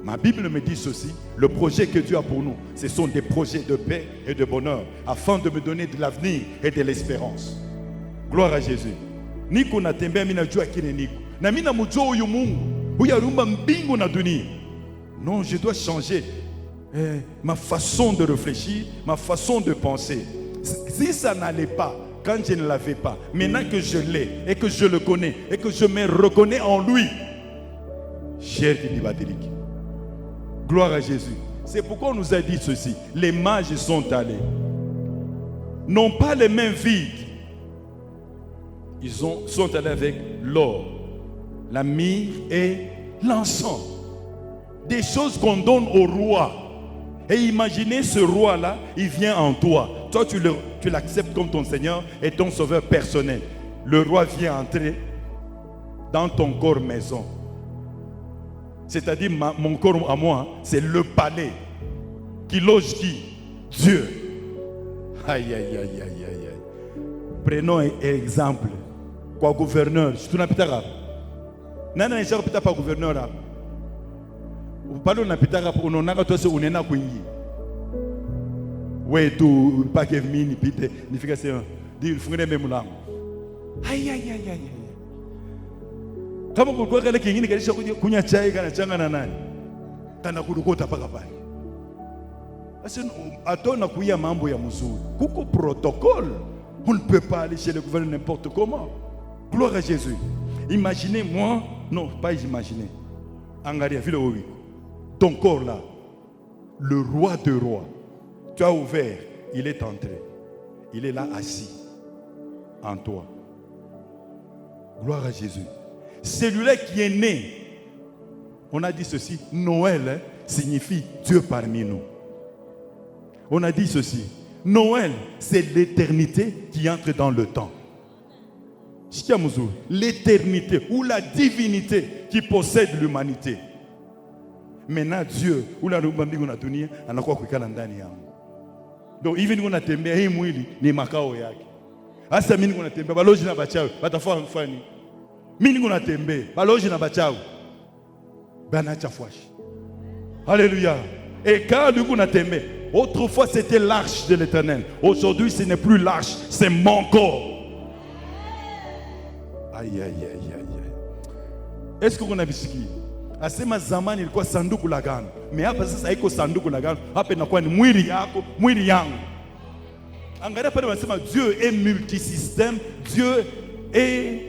[SPEAKER 1] ma Bible me dit ceci, le projet que Dieu a pour nous, ce sont des projets de paix et de bonheur, afin de me donner de l'avenir et de l'espérance. Gloire à Jésus. Niko na tembea mina jua kile niko. Na mina mujua huyu Mungu, huyu aliumba mbingu na dunia. Non, je dois changer ma façon de réfléchir, ma façon de penser. Si ça n'allait pas, quand je ne l'avais pas, maintenant que je l'ai et que je le connais et que je me reconnais en lui, cher Kibadélique. Gloire à Jésus. C'est pourquoi on nous a dit ceci. Les mages sont allés. Non pas les mains vides. Ils sont allés avec l'or, la myrrhe et l'encens. Des choses qu'on donne au roi. Et imaginez ce roi-là, il vient en toi. Toi, tu l'acceptes comme ton Seigneur et ton sauveur personnel. Le roi vient entrer dans ton corps maison. C'est-à-dire mon corps à moi, c'est le palais qui loge qui? Dieu. Aïe, aïe, aïe, aïe, aïe. Prenons un exemple. Quoi, gouverneur? Tu n'as pas nana nisha kupita pa gouverneur. Upalo napita hapo unaona toi c'est unena kwingi. Wewe tu pake mini pite nifika sema ndio fungene mimi mlango. Aïe aïe aïe aïe. Kama kulikuwa kile kingine kalisha kunywa chai kana changa na nani? Kana kudukota paka pale. Sasa atona kuia mambo ya mzuri. Kuko protocole. On ne peut pas aller chez le gouverneur n'importe comment. Gloire à Jésus. Imaginez-moi, non, pas imaginer. Angaria, vile oui. Ton corps là, le roi de rois, tu as ouvert, il est entré. Il est là assis en toi. Gloire à Jésus. Celui-là qui est né, on a dit ceci, Noël signifie Dieu parmi nous. On a dit ceci, Noël, c'est l'éternité qui entre dans le temps. L'éternité ou la divinité qui possède l'humanité. Maintenant Dieu ou la mbingu na dunia anakuwa kukala ndani yangu. Donc hivi niko natembea hii mwili ni makao yake. Asa mini kuna tembe baloji na bachawi batafuwa mfani. Mini kuna tembe baloji na bachawi bana chafuashi. Alléluia. Et quand nous kuna tembe, autrefois c'était l'arche de l'Éternel. Aujourd'hui ce n'est plus l'arche, c'est mon corps. Aïe aïe aïe aïe. Est-ce que vous avez vu? Asema zamani ilikuwa sanduku la agano. Mais hapa sasa haiko sanduku la agano. Hapa inakuwa ni mwili yako, mwili yangu. Angalia pale wanasema Dieu est multisystème, Dieu est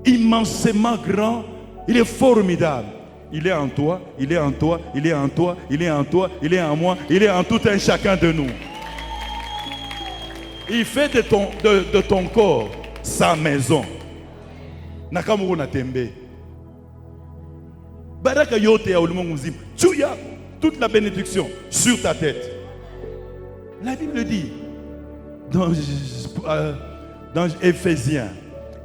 [SPEAKER 1] immensément grand, il est formidable. Il est en toi, il est en toi, il est en toi, il est en toi, il est en moi, il est en tout un chacun de nous. Il fait de ton corps sa maison. Nakamuru na tembe. Baraka yote ya ulimwengu mzima. Tuya toute la bénédiction sur ta tête. La Bible dit dans Éphésiens,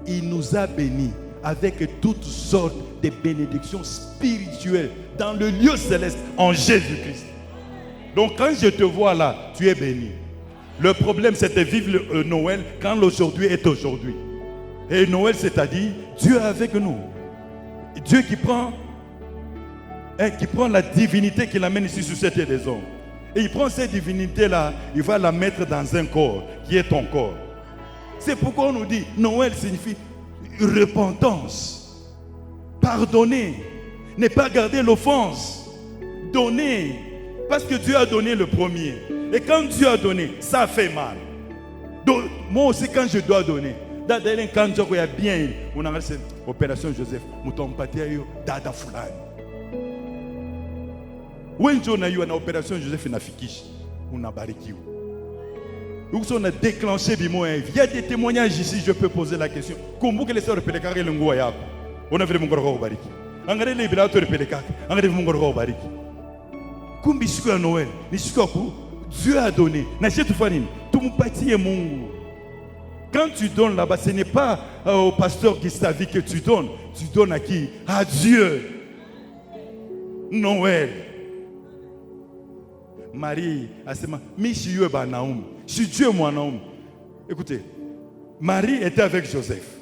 [SPEAKER 1] il nous a bénis avec toutes sortes de bénédictions spirituelles dans le lieu céleste en Jésus-Christ. Donc quand je te vois là, tu es béni. Le problème c'est de vivre le Noël quand l'aujourd'hui est aujourd'hui. Et Noël, c'est-à-dire Dieu est avec nous. Dieu qui prend la divinité qu'il amène ici sur cette terre des hommes. Et il prend cette divinité-là, il va la mettre dans un corps qui est ton corps. C'est pourquoi on nous dit Noël signifie repentance, pardonner, ne pas garder l'offense, donner, parce que Dieu a donné le premier. Et quand Dieu a donné, ça fait mal. Donc, moi aussi quand je dois donner, quand je vois bien, on a cette opération Joseph, mouton patia yo dada fulani. Wenjo na yo na opération Joseph inafikishi, unabarikiwa. Donc on a déclenché bimo. Il y a des témoignages ici, je peux poser la question. Kumbuke les sœurs pelekare le nguo yako. On a vile Mungu roho bariki. Angalia ile bila watu pelekaka. Angalia Mungu roho bariki. Kumbi siku ya Noël, ni siku ku Dieu a donné. Na sisi tufanye nini? Tumupatie Mungu. Quand tu donnes là-bas, ce n'est pas au pasteur Gustavi que tu donnes à qui? À Dieu. Noël. Marie a dit, si Dieu est mon homme. Écoutez, Marie était avec Joseph.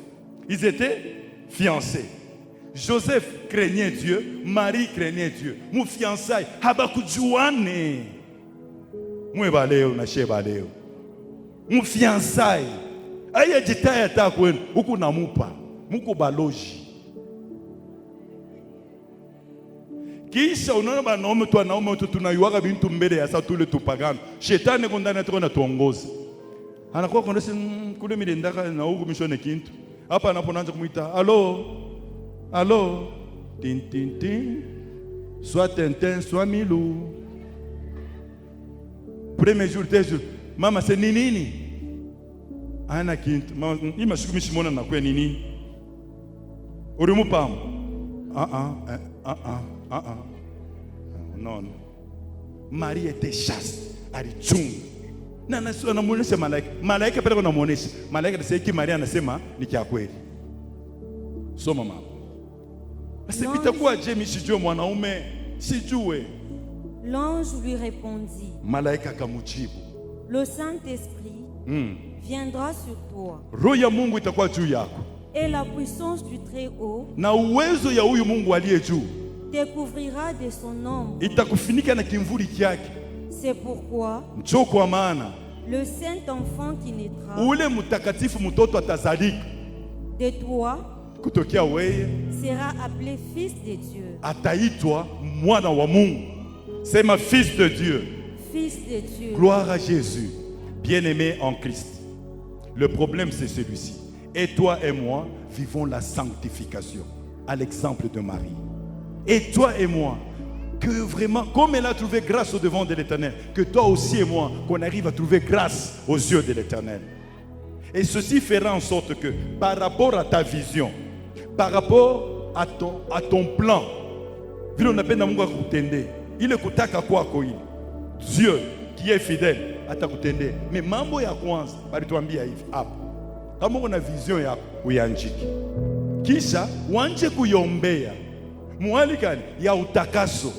[SPEAKER 1] Ils étaient fiancés. Joseph craignait Dieu, Marie craignait Dieu. Mon fiançailles, habakujouane. Moi baleo na che baleo. Mon fiançailles. Aya jitaya ta kwenu, huku namupa, muko baloji. Kisha unaona banaume tu wanaume tu tunaiwaga bintu mbele ya sasa tule tupagano. Shetani kondana tena tuongoze. Anakuwa kondesi kule milendaka na huko mishone kintu. Hapa anapoanza kumuita, "Allo? Allo? Tin tin tin. Soit Tintin, soit Milou." Premier jour, deuxième jour. Mama c'est nini? Ana kintu. Mama imashukumi shimona na kwa nini? Urimu pam. Non. Marie était chaste, alichunga. Na anamuonesha malaika. Malaika pale anamuonesha. Malaika anasema ki Maria anasema ni kia kweli. Soma mama. Basi vitakuwa je mimi sijue mwanaume, sijue.
[SPEAKER 3] L'ange lui répondit.
[SPEAKER 1] Malaika akamjibu.
[SPEAKER 3] Le Saint-Esprit viendra sur toi.
[SPEAKER 1] Roho ya Mungu itakuwa juu yako.
[SPEAKER 3] Et la puissance du Très-Haut
[SPEAKER 1] na uwezo ya huyu Mungu aliye juu
[SPEAKER 3] te couvrira de son ombre.
[SPEAKER 1] Itakufunika na kimvuli kyake.
[SPEAKER 3] C'est pourquoi
[SPEAKER 1] njoo kwa maana
[SPEAKER 3] le saint enfant qui naîtra
[SPEAKER 1] ule mtakatifu mtoto atazalika
[SPEAKER 3] de toi
[SPEAKER 1] kutokea wewe
[SPEAKER 3] sera appelé fils de Dieu.
[SPEAKER 1] Ataitwa mwana wa Mungu. Sema fils de Dieu.
[SPEAKER 3] Fils de Dieu.
[SPEAKER 1] Gloire à Jésus. Bien-aimé en Christ. Le problème c'est celui-ci. Et toi et moi vivons la sanctification à l'exemple de Marie. Et toi et moi, que vraiment, comme elle a trouvé grâce au devant de l'Éternel, que toi aussi et moi, qu'on arrive à trouver grâce aux yeux de l'Éternel. Et ceci fera en sorte que par rapport à ta vision, par rapport à ton plan, il est Dieu qui est fidèle atakutendea. Mais mambo ya kwanza balituambia hivi hapa. Kama una vision yako uyanjiki. Kisha uanze kuiombea. Mualikani ya utakaso.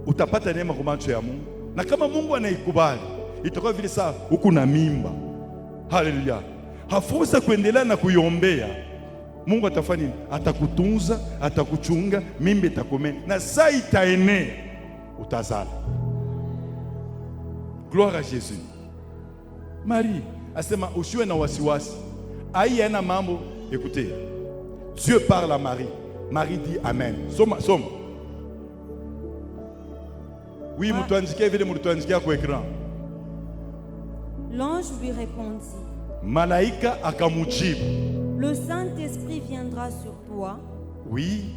[SPEAKER 1] Utapata neema kwa macho ya Mungu. Na kama Mungu anaikubali, itakuwa vile saa huku na mimba. Haleluya. Hafusa kuendelea na kuiombea. Mungu atafanya nini? Atakutunza, atakuchunga, mimba itakomea na saa itaenea utazala. Gloire à Jésus. Marie asema usiwe na wasiwasi. Haina mambo. Écoutez. Dieu parle à Marie. Marie dit amen. Soma. Oui, mutuandikia vile mutuandikia kwa écran.
[SPEAKER 3] L'ange lui répondit,
[SPEAKER 1] Malaika akamujibu.
[SPEAKER 3] le Saint-Esprit viendra sur toi.
[SPEAKER 1] Oui.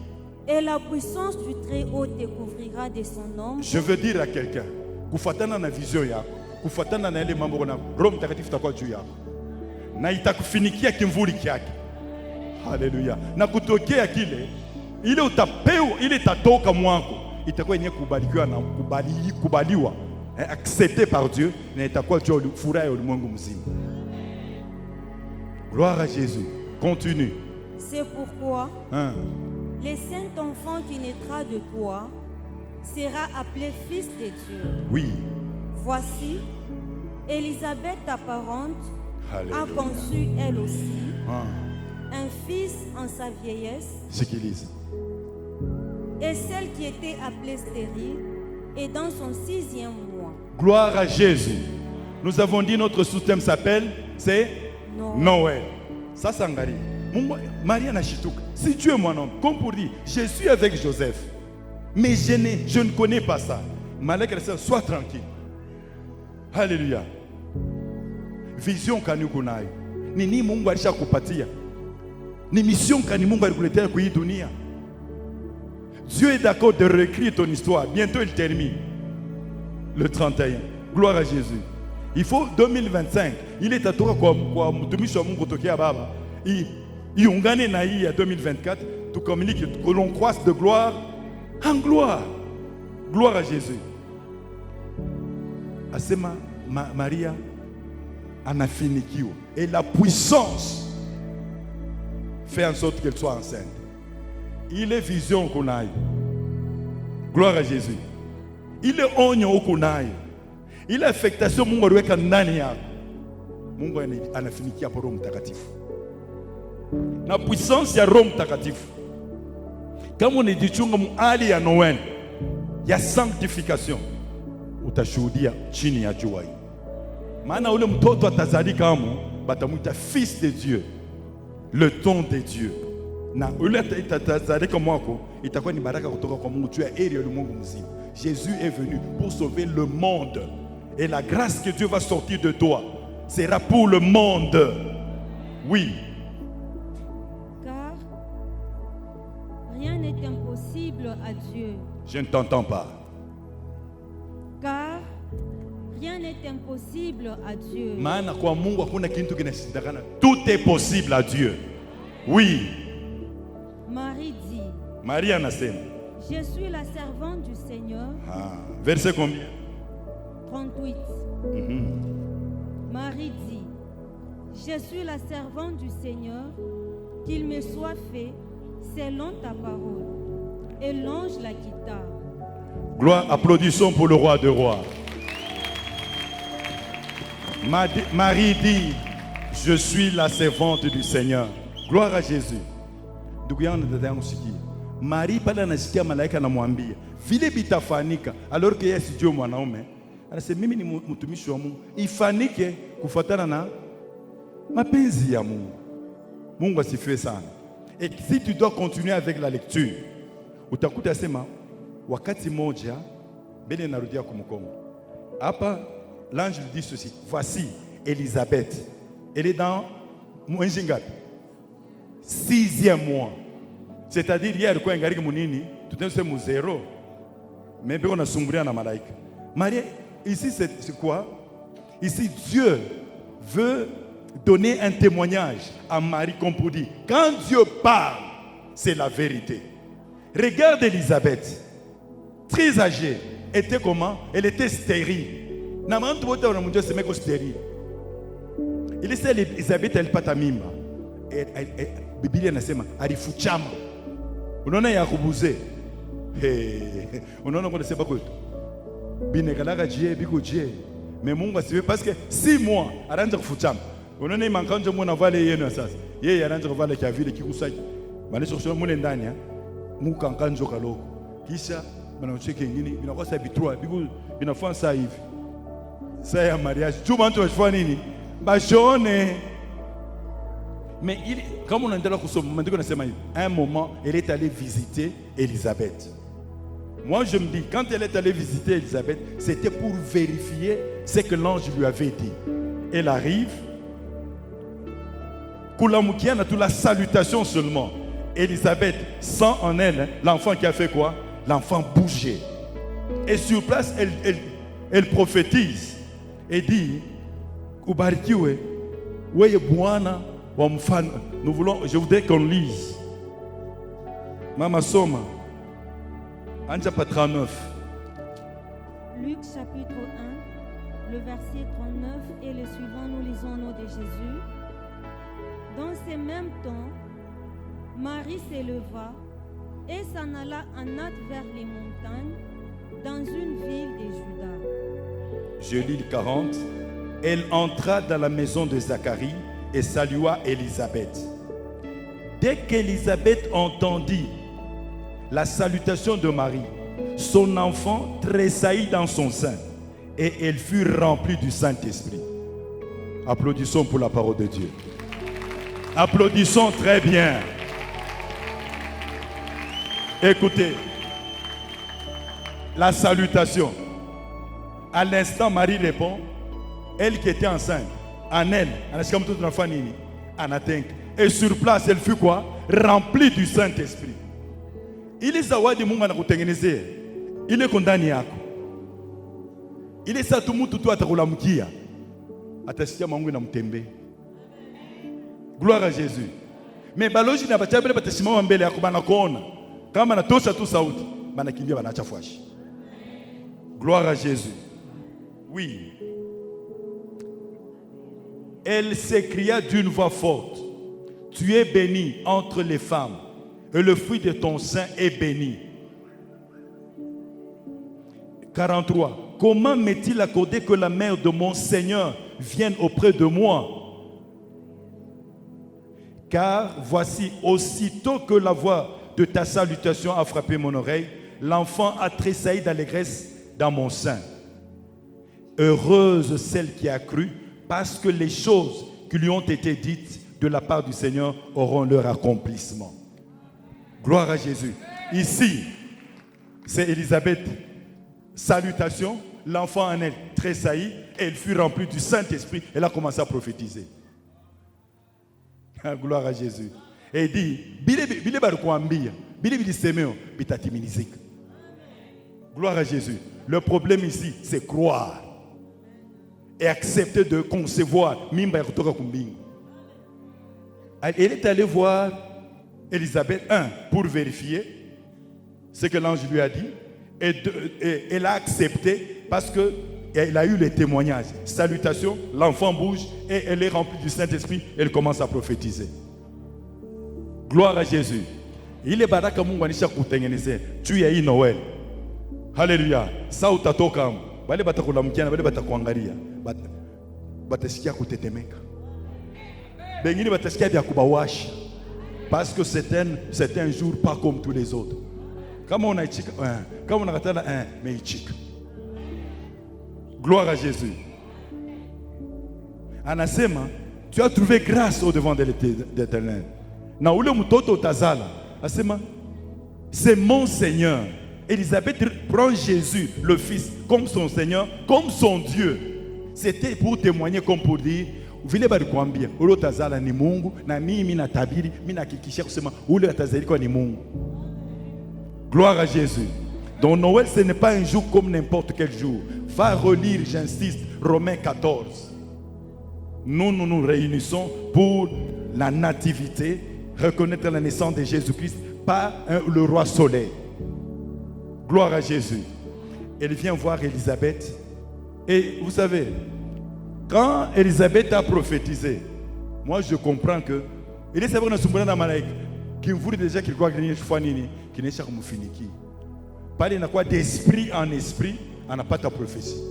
[SPEAKER 3] Et la puissance du Très-Haut te couvrira de son ombre.
[SPEAKER 1] Je veux dire à quelqu'un, kufuatana na vision yako, kufuatana na ile mambo na Roho Mtakatifu takuwa juu yako. Na itakufinikia kimvuli kyake. Haleluya. Na kutokea kile ile utapewa, ile itatoka mwako, itakuwa yenye kubarikiwa na kubaliwa, accepté par Dieu, na itakuwa juu furaha ya ulimwengu mzima. Gloire à Jésus. Continue.
[SPEAKER 3] C'est pourquoi le saint enfant qui naîtra de toi sera appelé fils de Dieu.
[SPEAKER 1] Oui.
[SPEAKER 3] Voici, Élisabeth, ta parente,
[SPEAKER 1] Alléluia.
[SPEAKER 3] a conçu elle aussi un fils en sa vieillesse.
[SPEAKER 1] Ce qu'ils disent.
[SPEAKER 3] Et celle qui était appelée stérile est dans son 6e mois.
[SPEAKER 1] Gloire à Jésus. Nous avons dit notre sous-thème s'appelle, c'est Noël. Ça s'engage. Marie anashituka. Si tu es mon homme, comme pour dire, je suis avec Joseph, mais je ne connais pas ça. Malgré ça, sois tranquille. Alléluia. Vision kani kunayo. Nini Mungu alishakupatia? Ni mission kani Mungu alikuletea kwa hii dunia. Dieu est d'accord de réécrire ton histoire. Bientôt il termine. Le 31. Gloire à Jésus. Il faut 2025. Il est à toi kwa mtumishi wa Mungu tokea baba. Iungane na hii ya 2024. Tu communiques que l'on croisse de gloire en gloire. Gloire à Jésus. Asema Maria anafinikiwa. Et la puissance fait en sorte qu'elle soit enceinte. Il est vision qu'on a. Gloire à Jésus. Il est onyo qu'on a. Il est affectation Mungu aliweka ndani yako. Mungu anafinikia kwa Roho Mtakatifu. Na puissance ya Roho Mtakatifu. Kama unajichunga muali ya Noel ya sanctification, utashuhudia chini ya jua hii. Maana ule mtoto atazalika kama batamuita fils de Dieu, le don de Dieu. Na ule atazalika mwako itakuwa ni baraka kutoka kwa Mungu juu ya heri ya ulimwengu mzima. Jésus est venu pour sauver le monde. Et la grâce que Dieu va sortir de toi sera pour le monde. Oui.
[SPEAKER 3] Car rien n'est impossible à Dieu.
[SPEAKER 1] Je ne t'entends pas.
[SPEAKER 3] Car rien n'est impossible à Dieu.
[SPEAKER 1] Maana kwa Mungu hakuna kitu kinashindikana. Tout est possible à Dieu. Oui.
[SPEAKER 3] Marie dit,
[SPEAKER 1] Marie anasema.
[SPEAKER 3] je suis la servante du Seigneur.
[SPEAKER 1] Verset combien?
[SPEAKER 3] 38. Marie dit, je suis la servante du Seigneur, qu'il me soit fait selon ta parole. Et l'ange la quitta.
[SPEAKER 1] Gloire, applaudissons pour le roi de rois. Marie dit, je suis la servante du Seigneur. Gloire à Jésus. Marie pale anasikia malaika anamwambia vile bitafanika, alors que yeye sio mwanaume. Anasema mimi ni mtumishi wa Mungu, ifanike kufuatana na mapenzi ya Mungu. Mungu asifiwe sana. Et si tu dois continuer avec la lecture, utakuta sema wakati moja bele narudia kumkongo. Hapa l'ange lui dit ceci, voici Élisabeth. Elle est dans mwezi ngapi? 6e mois. C'est-à-dire hier alikuwa ingariki munini, tutasema zero. Mais on a sumburia na malaika. Marie, ici c'est quoi? Ici Dieu veut donner un témoignage à Marie comme pour dire, quand Dieu parle, c'est la vérité. Regarde Élisabeth, très âgée, était comment? Elle était stérile. Namantu wote wanamjua semeko stérile. Ile sasa Elisabeth alipata mimba. Biblia inasema alifuchama. Unaona Yakubuze. Unaona kwa sababu kwetu. Binekalaga je biko je. Mais Mungu asiwe parce que 6 mois anaanza kufuchama. On a manquant de mon aval et un sas. Il y a un cheval qui a vu les Kikusai. Mais les sur mon endania, Moukankan Jokalo. Kisha, Madame Chekini, il a quoi ça bitroa, il a fait ça Yves. C'est un mariage. Tu m'as entendu faire nini? Bachone. Mais comme on a dit là, à un moment, elle est allée visiter Élisabeth. Moi, je me dis, quand elle est allée visiter Élisabeth, c'était pour vérifier ce que l'ange lui avait dit. Elle arrive. Koulamoukian a toute la salutation seulement. Élisabeth sent en elle l'enfant qui a fait quoi? L'enfant bougeait. Et sur place, elle prophétise et dit, Kubarikiwe, Weye Bwana, nous voulons, je voudrais qu'on lise. Mama Soma, Anja 39.
[SPEAKER 3] Luc chapitre 1, le verset 39 et le suivant, nous lisons au nom de Jésus. Dans ces mêmes temps, Marie s'éleva et s'en alla en hâte vers les montagnes, dans une ville de Juda.
[SPEAKER 1] Je lis le 40. Elle entra dans la maison de Zacharie et salua Élisabeth. Dès qu'Élisabeth entendit la salutation de Marie, son enfant tressaillit dans son sein et elle fut remplie du Saint-Esprit. Applaudissons pour la parole de Dieu. Applaudissons très bien. Écoutez, la salutation. À l'instant, Marie répond, elle qui était enceinte, en elle, et sur place, elle fut quoi? Remplie du Saint-Esprit. Il est zawadi Mungu anakutengenezea. Il est condamné yako. Il est ça tout mutu tu atakulamukia. Atasikia Mungu na mtembe. Gloire à Jésus. Mais baloji na bachabele batasimama mbele yako bana kuona. Kama natosha tu sauti, bana kimbia banaacha fuashi. Gloire à Jésus. Oui. Elle s'écria d'une voix forte, tu es bénie entre les femmes, et le fruit de ton sein est béni. 43. Comment m'est-il accordé que la mère de mon Seigneur vienne auprès de moi? Car voici, aussitôt que la voix de ta salutation a frappé mon oreille, l'enfant a tressailli d'allégresse dans mon sein. Heureuse celle qui a cru, parce que les choses qui lui ont été dites de la part du Seigneur auront leur accomplissement. Gloire à Jésus. Ici, c'est Élisabeth. Salutation, l'enfant en elle tressaillit, et elle fut remplie du Saint-Esprit. Elle a commencé à prophétiser. Gloire à Jésus. Et il dit, gloire à Jésus. Le problème ici, c'est croire et accepter de concevoir. Elle est allée voir Élisabeth, pour vérifier ce que l'ange lui a dit, et elle a accepté parce qu'elle a eu les témoignages. Salutations, l'enfant bouge et elle est remplie du Saint-Esprit, elle commence à prophétiser. Gloire à Jésus. Il est baraka Mungu anisha kutengeneze. Tu es Noël. Alléluia. Ça utatoka. Bale batakulamkiana, bale batakuangalia. Batasikia kutetemeka. Bengine batasikia bya kubawasha. Parce que c'est un jour pas comme tous les autres. Comme on a ichika, comme on a katana mais ichika. Gloire à Jésus. Anasema, tu as trouvé grâce au devant de l'Éternel. Na ule mtoto utazala. Asema, c'est mon Seigneur. Élisabeth prend Jésus, le Fils, comme son Seigneur, comme son Dieu. C'était pour témoigner, comme pour dire, vile bari kuambia, ule utazala ni Mungu, na mimi natabiri, mimi nahakikishia kusema ule atazalika ni Mungu. Gloire à Jésus. Donc Noël, ce n'est pas un jour comme n'importe quel jour. Va relire, j'insiste, Romains 14. Nous nous réunissons pour la nativité, reconnaître la naissance de Jésus-Christ par le roi soleil. Gloire à Jésus. Elle vient voir Élisabeth. Et vous savez, quand Élisabeth a prophétisé, moi je comprends que Élisabeth n'a pas de qui voulait déjà qu'il croit qu'il y a qui n'est pas finiki. Parler n'a quoi d'esprit en esprit, on n'a pas ta prophétie.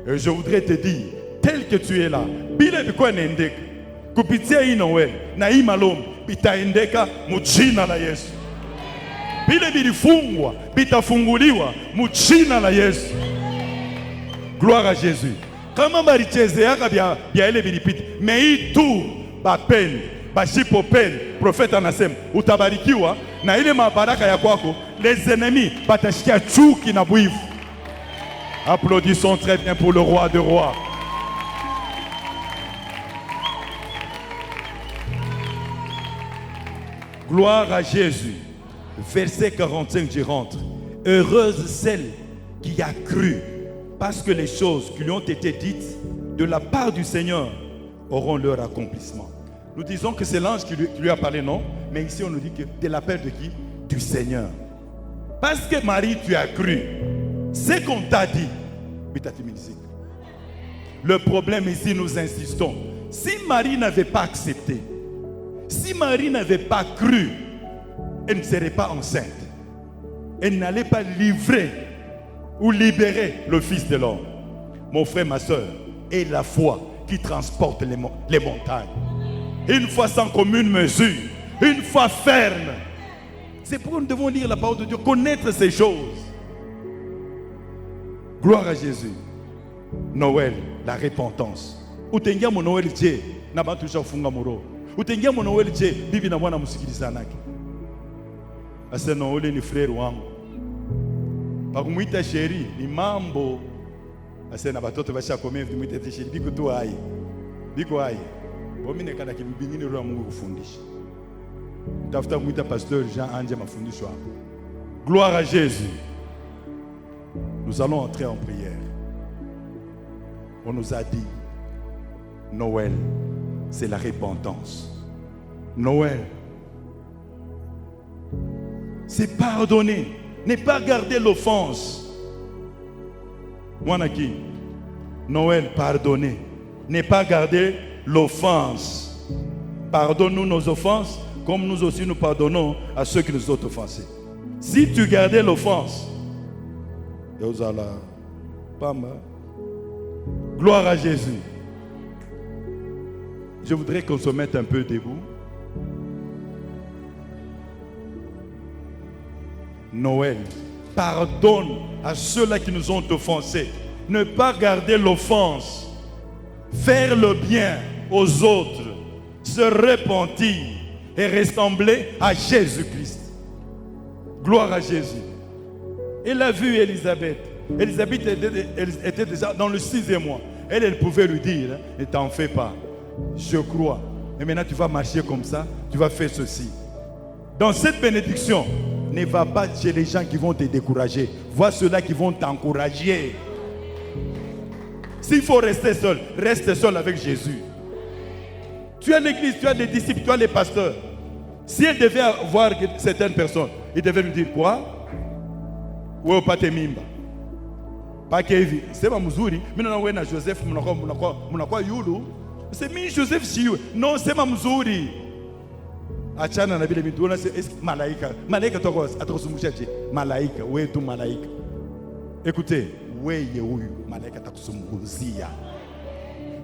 [SPEAKER 1] Et je voudrais te dire, tel que tu es là, bile de quoi n'endek. kupitia hii Noel na hii maombi bitaendeka mjina la Yesu. Vile vilifungwa bitafunguliwa mjina la Yesu. Gloire à Jésus. Kama balichezeaka bya ile vilipita, mais hii tu bapeni bashipo peni, prophète anasema utabarikiwa na ile mabaraka ya kwako, les ennemis batashikia chuki na bwivu. Applaudissons très bien pour le roi de rois. Gloire à Jésus. Verset 45, je rentre. Heureuse celle qui a cru, parce que les choses qui lui ont été dites de la part du Seigneur auront leur accomplissement. Nous disons que c'est l'ange qui lui a parlé, non? Mais ici on nous dit que de la part de qui? Du Seigneur. Parce que Marie, tu as cru. Ce qu'on t'a dit. Le problème ici, nous insistons. Si Marie n'avait pas accepté, si Marie n'avait pas cru, elle ne serait pas enceinte. Elle n'allait pas livrer ou libérer le Fils de l'homme. Mon frère, ma soeur, est la foi qui transporte les montagnes. Une foi sans commune mesure, une foi ferme. C'est pourquoi nous devons lire la parole de Dieu, connaître ces choses. Gloire à Jésus. Noël, la repentance. Utengia mo Noël je na bantu shafunga muro. Utengia mo Noël je bibi na mwana musikilizanake. Asa Noël ni frère wangu. Pakumuita sheri ni mambo. Asa na batoto basha komea vimuita sheri biko tu hai. Biko hai. Bomine kana kimbingine roho Mungu kufundisha. Tafuta kumuita pasteur Jean Anje mafundisho hapo. Gloire à Jésus. Nous allons entrer en prière. On nous a dit, Noël, c'est la repentance. Noël, c'est pardonner, ne pas garder l'offense. Wanaki, Noël, pardonner, ne pas garder l'offense. Pardonne-nous nos offenses, comme nous aussi nous pardonnons à ceux qui nous ont offensés. Si tu gardais l'offense, gloire à Jésus. Je voudrais qu'on se mette un peu debout. Noël, pardonne à ceux-là qui nous ont offensés. Ne pas garder l'offense. Faire le bien aux autres. Se repentir et ressembler à Jésus-Christ. Gloire à Jésus. Elle a vu Élisabeth. Élisabeth était déjà dans le 6e mois. Elle pouvait lui dire, ne t'en fais pas. Je crois. Et maintenant tu vas marcher comme ça. Tu vas faire ceci. Dans cette bénédiction, ne va pas chez les gens qui vont te décourager. Vois ceux-là qui vont t'encourager. S'il faut rester seul, reste seul avec Jésus. Tu as l'église, tu as les disciples, tu as les pasteurs. Si elle devait avoir certaines personnes, il devait lui dire quoi? Wewe upate mimba. Pake hivi, sema mzuri, mimi naona wewe na Joseph mnakuwa yulu. C'est mimi Joseph siwe. Non, sema mzuri. Achana na vile vitu. Unaona malaika. Malaika toko atakusumbushaje? Malaika, wewe tu malaika. Écoutez, wewe huyu malaika atakusumbushia.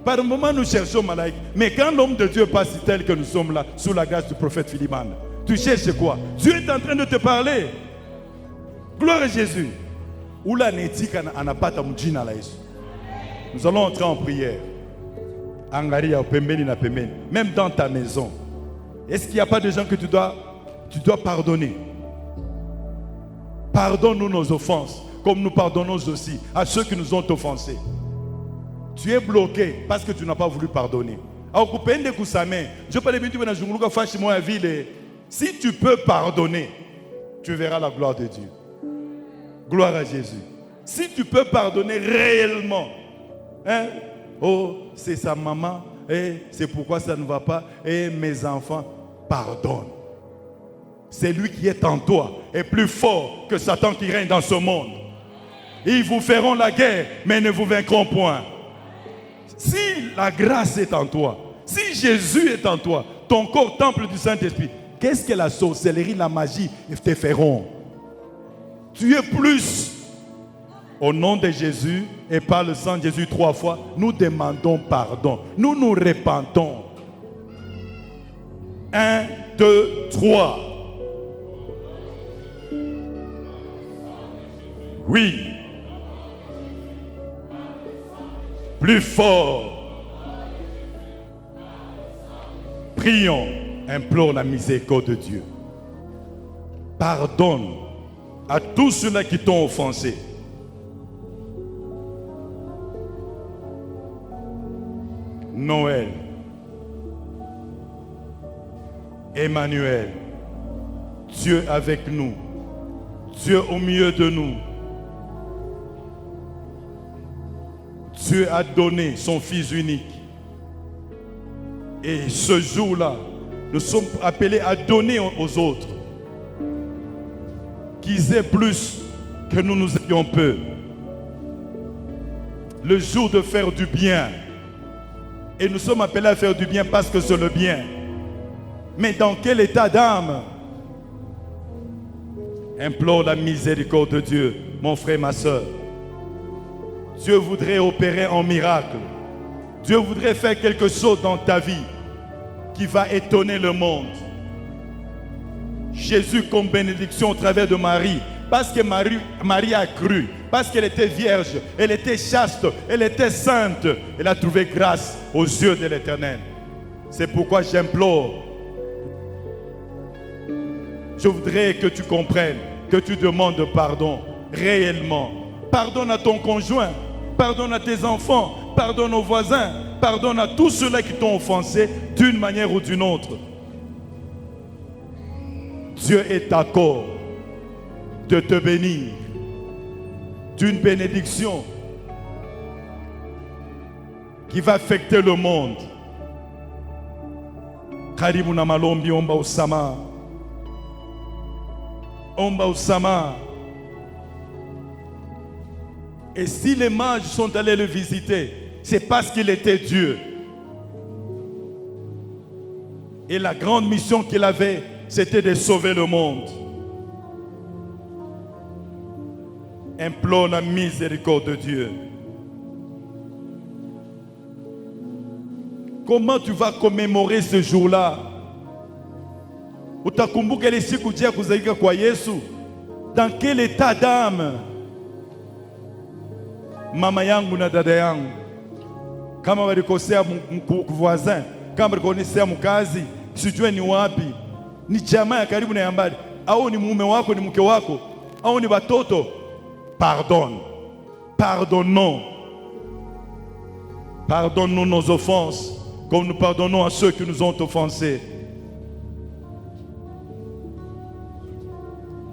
[SPEAKER 1] Par un moment nous cherchons malaika, mais quand l'homme de Dieu passe tel que nous sommes là sous la grâce du prophète Philimane, tu cherches quoi? Dieu est en train de te parler. Gloire à Jésus. Nous allons entrer en prière. Même dans ta maison. Est-ce qu'il n'y a pas de gens que tu dois pardonner? Pardonne-nous nos offenses, comme nous pardonnons aussi à ceux qui nous ont offensés. Tu es bloqué parce que tu n'as pas voulu pardonner. Si tu peux pardonner, tu verras la gloire de Dieu. Gloire à Jésus. Si tu peux pardonner réellement, hein? Oh, c'est sa maman, et c'est pourquoi ça ne va pas, et mes enfants, pardonne. C'est lui qui est en toi, est plus fort que Satan qui règne dans ce monde. Ils vous feront la guerre, mais ne vous vaincront point. Si la grâce est en toi, si Jésus est en toi, ton corps, temple du Saint-Esprit, qu'est-ce que la sorcellerie, la magie te feront? Tu es plus. Au nom de Jésus et par le sang de Jésus 3 fois, nous demandons pardon. Nous nous repentons. 1, 2, 3. Oui. Plus fort. Prions, implore la miséricorde de Dieu. Pardonne à tous ceux-là qui t'ont offensé. Noël, Emmanuel, Dieu avec nous, Dieu au milieu de nous. Dieu a donné son Fils unique. Et ce jour-là, nous sommes appelés à donner aux autres. Qu'ils aient plus que nous ayons peu. Le jour de faire du bien. Et nous sommes appelés à faire du bien parce que c'est le bien. Mais dans quel état d'âme? Implore la miséricorde de Dieu, mon frère, ma soeur. Dieu voudrait opérer un miracle. Dieu voudrait faire quelque chose dans ta vie qui va étonner le monde. Jésus comme bénédiction au travers de Marie. Parce que Marie a cru. Parce qu'elle était vierge. Elle était chaste. Elle était sainte. Elle a trouvé grâce aux yeux de l'Éternel. C'est pourquoi j'implore. Je voudrais que tu comprennes. Que tu demandes pardon. Réellement. Pardonne à ton conjoint. Pardonne à tes enfants. Pardonne aux voisins. Pardonne à tous ceux-là qui t'ont offensé d'une manière ou d'une autre. Dieu est d'accord de te bénir d'une bénédiction qui va affecter le monde. Karibu na malombi, omba usama. Omba usama. Et si les mages sont allés le visiter, c'est parce qu'il était Dieu. Et la grande mission qu'il avait, c'était de sauver le monde. Implore la miséricorde de Dieu. Comment tu vas commémorer ce jour-là? Utakumbuka ile siku ya kuzalika kwa Yesu? Dans quel état d'âme? Mama yangu na dada yangu, kama walikosea voisin, kama walikosea mkazi, sijue ni wapi, ni jamaa ya karibu na ya mbali, au ni mume wako, ni mke wako, au ni watoto, pardonne. Pardonnons. Pardonne-nous nos offenses, comme nous pardonnons à ceux qui nous ont offensés.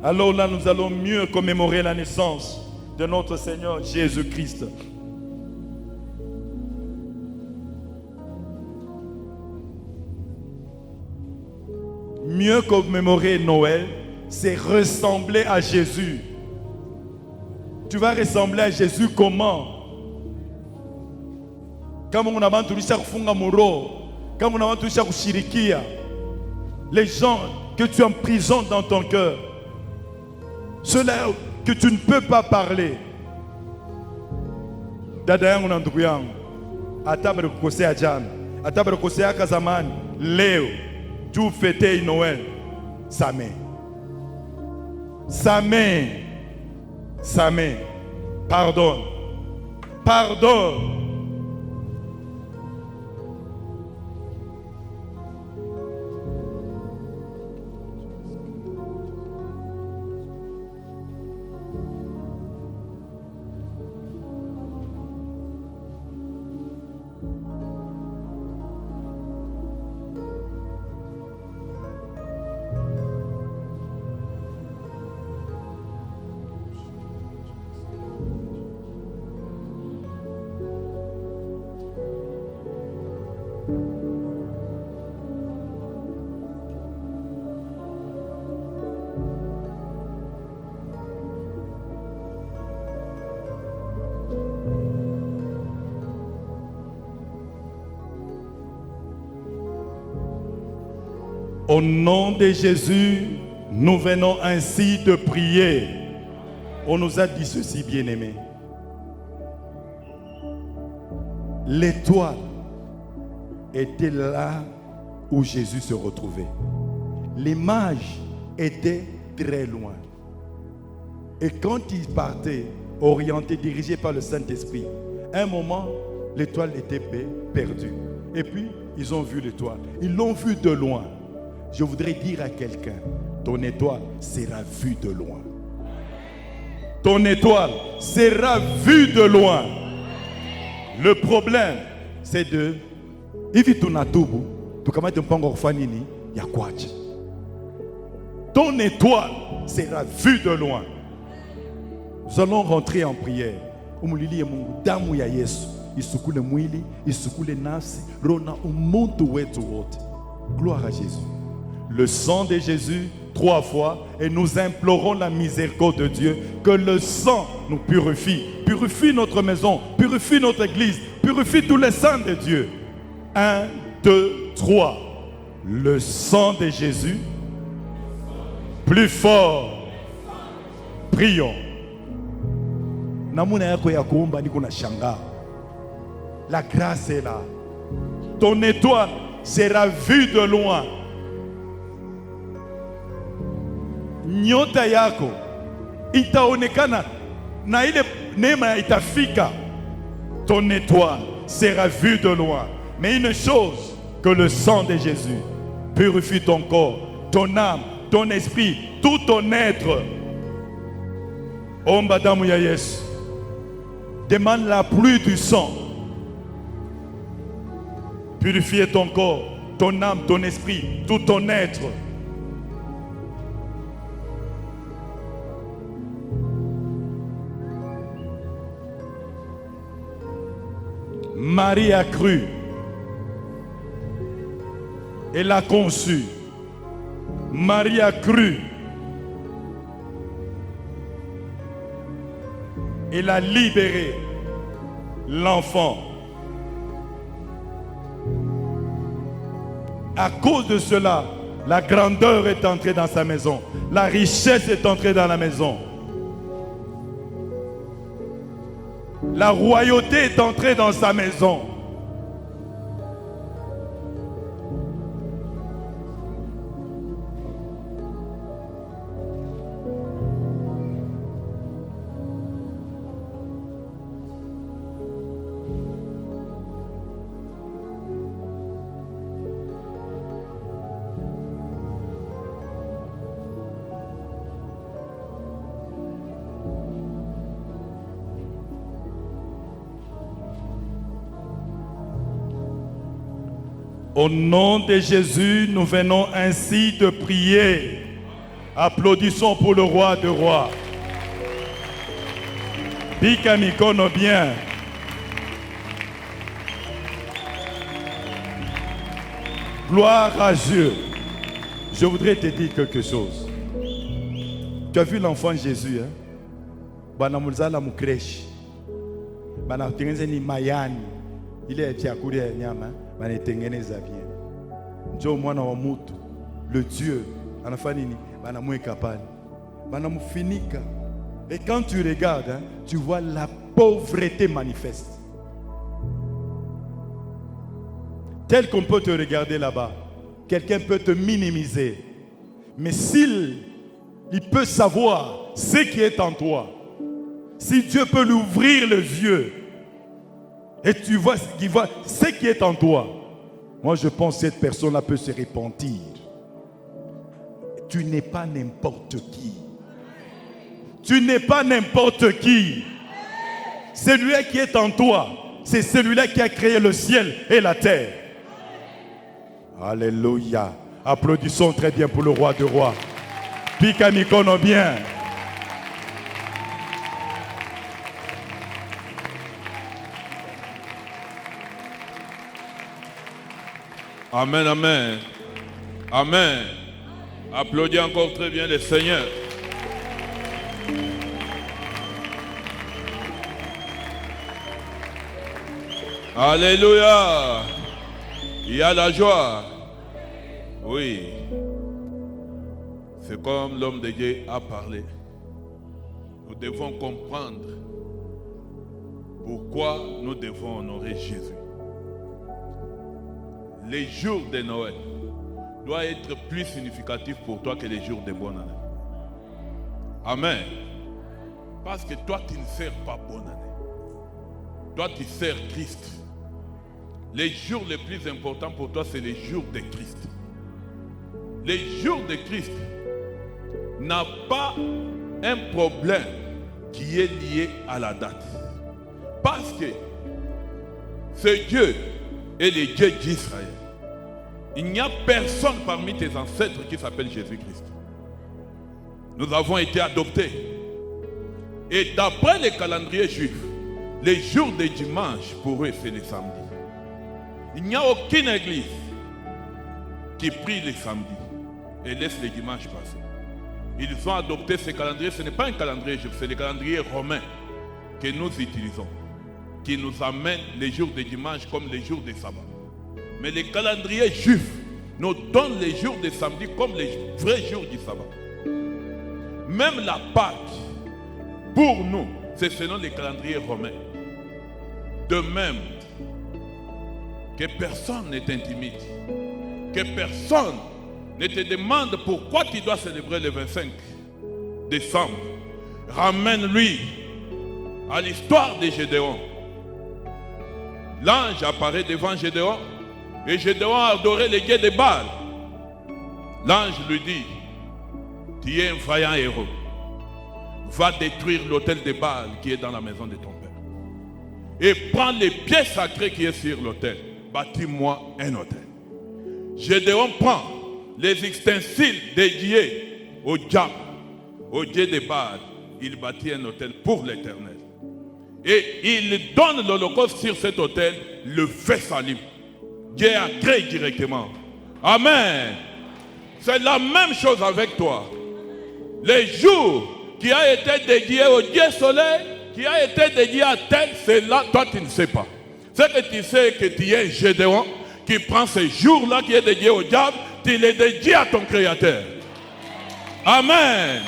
[SPEAKER 1] Alors là, nous allons mieux commémorer la naissance de notre Seigneur Jésus-Christ. Mieux commémorer Noël, c'est ressembler à Jésus. Tu vas ressembler à Jésus comment? Kama unabantulisha kufunga muro, kama unabantulisha kushirikia les gens que tu emprisonnes dans ton cœur, ceux-là que tu ne peux pas parler. Dada yangu na ndugu yangu, hata balikukosea jana, hata balikukosea zamani, leo tu fêtes Noël, samé. Samé. Samé. Pardonne. Pardonne. Au nom de Jésus, nous venons ainsi de prier. On nous a dit ceci, bien-aimés. L'étoile était là où Jésus se retrouvait. Les mages étaient très loin. Et quand ils partaient, orientés, dirigés par le Saint-Esprit, à un moment, l'étoile était perdue. Et puis, ils ont vu l'étoile. Ils l'ont vue de loin. Je voudrais dire à quelqu'un, ton étoile sera vue de loin. Ton étoile sera vue de loin. Le problème, c'est de... Ton étoile sera vue de loin. Nous allons rentrer en prière. Gloire à Jésus. Le sang de Jésus 3 fois et nous implorons la miséricorde de Dieu, que le sang nous purifie, purifie notre maison, purifie notre église, purifie tous les saints de Dieu. 1, 2, 3. Le sang de Jésus, plus fort. Prions. Namuna yako ya kuomba niko na shanga. La grâce est là. Ton étoile sera vue de loin. Nyota yako itaonekana na ile neema itafika. Ton étoile sera vue de loin. Mais une chose, que le sang de Jésus purifie ton corps, ton âme, ton esprit, tout ton être. Omba damu ya Yesu. Demande la pluie du sang. Purifier ton corps, ton âme, ton esprit, tout ton être. Marie a cru. Elle a conçu. Marie a cru. Elle a libéré l'enfant. À cause de cela, la grandeur est entrée dans sa maison. La richesse est entrée dans la maison. La royauté est entrée dans sa maison. Au nom de Jésus, nous venons ainsi de prier. Applaudissons pour le roi de rois. Pika mikono bien. Gloire à Dieu. Je voudrais te dire quelque chose. Tu as vu l'enfant Jésus, hein? Banamulzala mu crèche. Banatengeneza ni mayani. Ile chakula ya nyama. Banatengeneza bien. Njo mwana wa mutu, le Dieu, anafanya nini? Banamweka pale. Banamufinika. Et quand tu regardes, hein, tu vois la pauvreté manifeste. Tel qu'on peut te regarder là-bas, quelqu'un peut te minimiser. Mais s'il peut savoir ce qui est en toi, si Dieu peut lui ouvrir les yeux, et tu vois ce qui est en toi, moi je pense que cette personne-là peut se repentir. Tu n'es pas n'importe qui. Tu n'es pas n'importe qui. Celui-là qui est en toi, c'est celui-là qui a créé le ciel et la terre. Alléluia. Applaudissons très bien pour le roi de rois. Pika mikono bien.
[SPEAKER 4] Amen, amen. Amen. Applaudis encore très bien le Seigneur. Alléluia. Il y a la joie. Oui. C'est comme l'homme de Dieu a parlé. Nous devons comprendre pourquoi nous devons honorer Jésus. Les jours de Noël, doit être plus significatif pour toi que les jours de bonne année. Amen. Parce que toi, tu ne sers pas bonne année. Toi, tu sers Christ. Les jours les plus importants pour toi, c'est les jours de Christ. Les jours de Christ n'a pas un problème qui est lié à la date. Parce que ce Dieu est le Dieu d'Israël. Il n'y a personne parmi tes ancêtres qui s'appelle Jésus-Christ. Nous avons été adoptés. Et d'après les calendriers juifs, les jours de dimanche, pour eux, c'est les samedis. Il n'y a aucune église qui prie les samedis et laisse les dimanches passer. Ils ont adopté ce calendrier. Ce n'est pas un calendrier juif, c'est le calendrier romain que nous utilisons, qui nous amène les jours de dimanche comme les jours de sabbat. Mais les calendriers juifs nous donnent les jours de samedi comme les vrais jours du sabbat. Même la Pâque, pour nous, c'est selon les calendriers romains. De même, que personne ne t'intimide, que personne ne te demande pourquoi tu dois célébrer le 25 décembre. Ramène-lui à l'histoire de Gédéon. L'ange apparaît devant Gédéon et Gédéon a adoré les dieux de Baal. L'ange lui dit, tu es un vaillant héros. Va détruire l'autel de Baal qui est dans la maison de ton père. Et prends les pieds sacrés qui est sur l'autel. Bâtis-moi un autel. Gédéon prend les ustensiles dédiés au diable, au dieu de Baal. Il bâtit un autel pour l'Éternel. Et il donne l'holocauste sur cet autel, le feu s'allume. Dieu a créé directement. Amen. C'est la même chose avec toi. Les jours qui a été dédié au Dieu soleil, qui a été dédié à tel, c'est là, toi tu ne sais pas. C'est que tu sais que tu es un Gédéon qui prend ce jour-là qui est dédié au diable, tu l'es dédié à ton Créateur. Amen.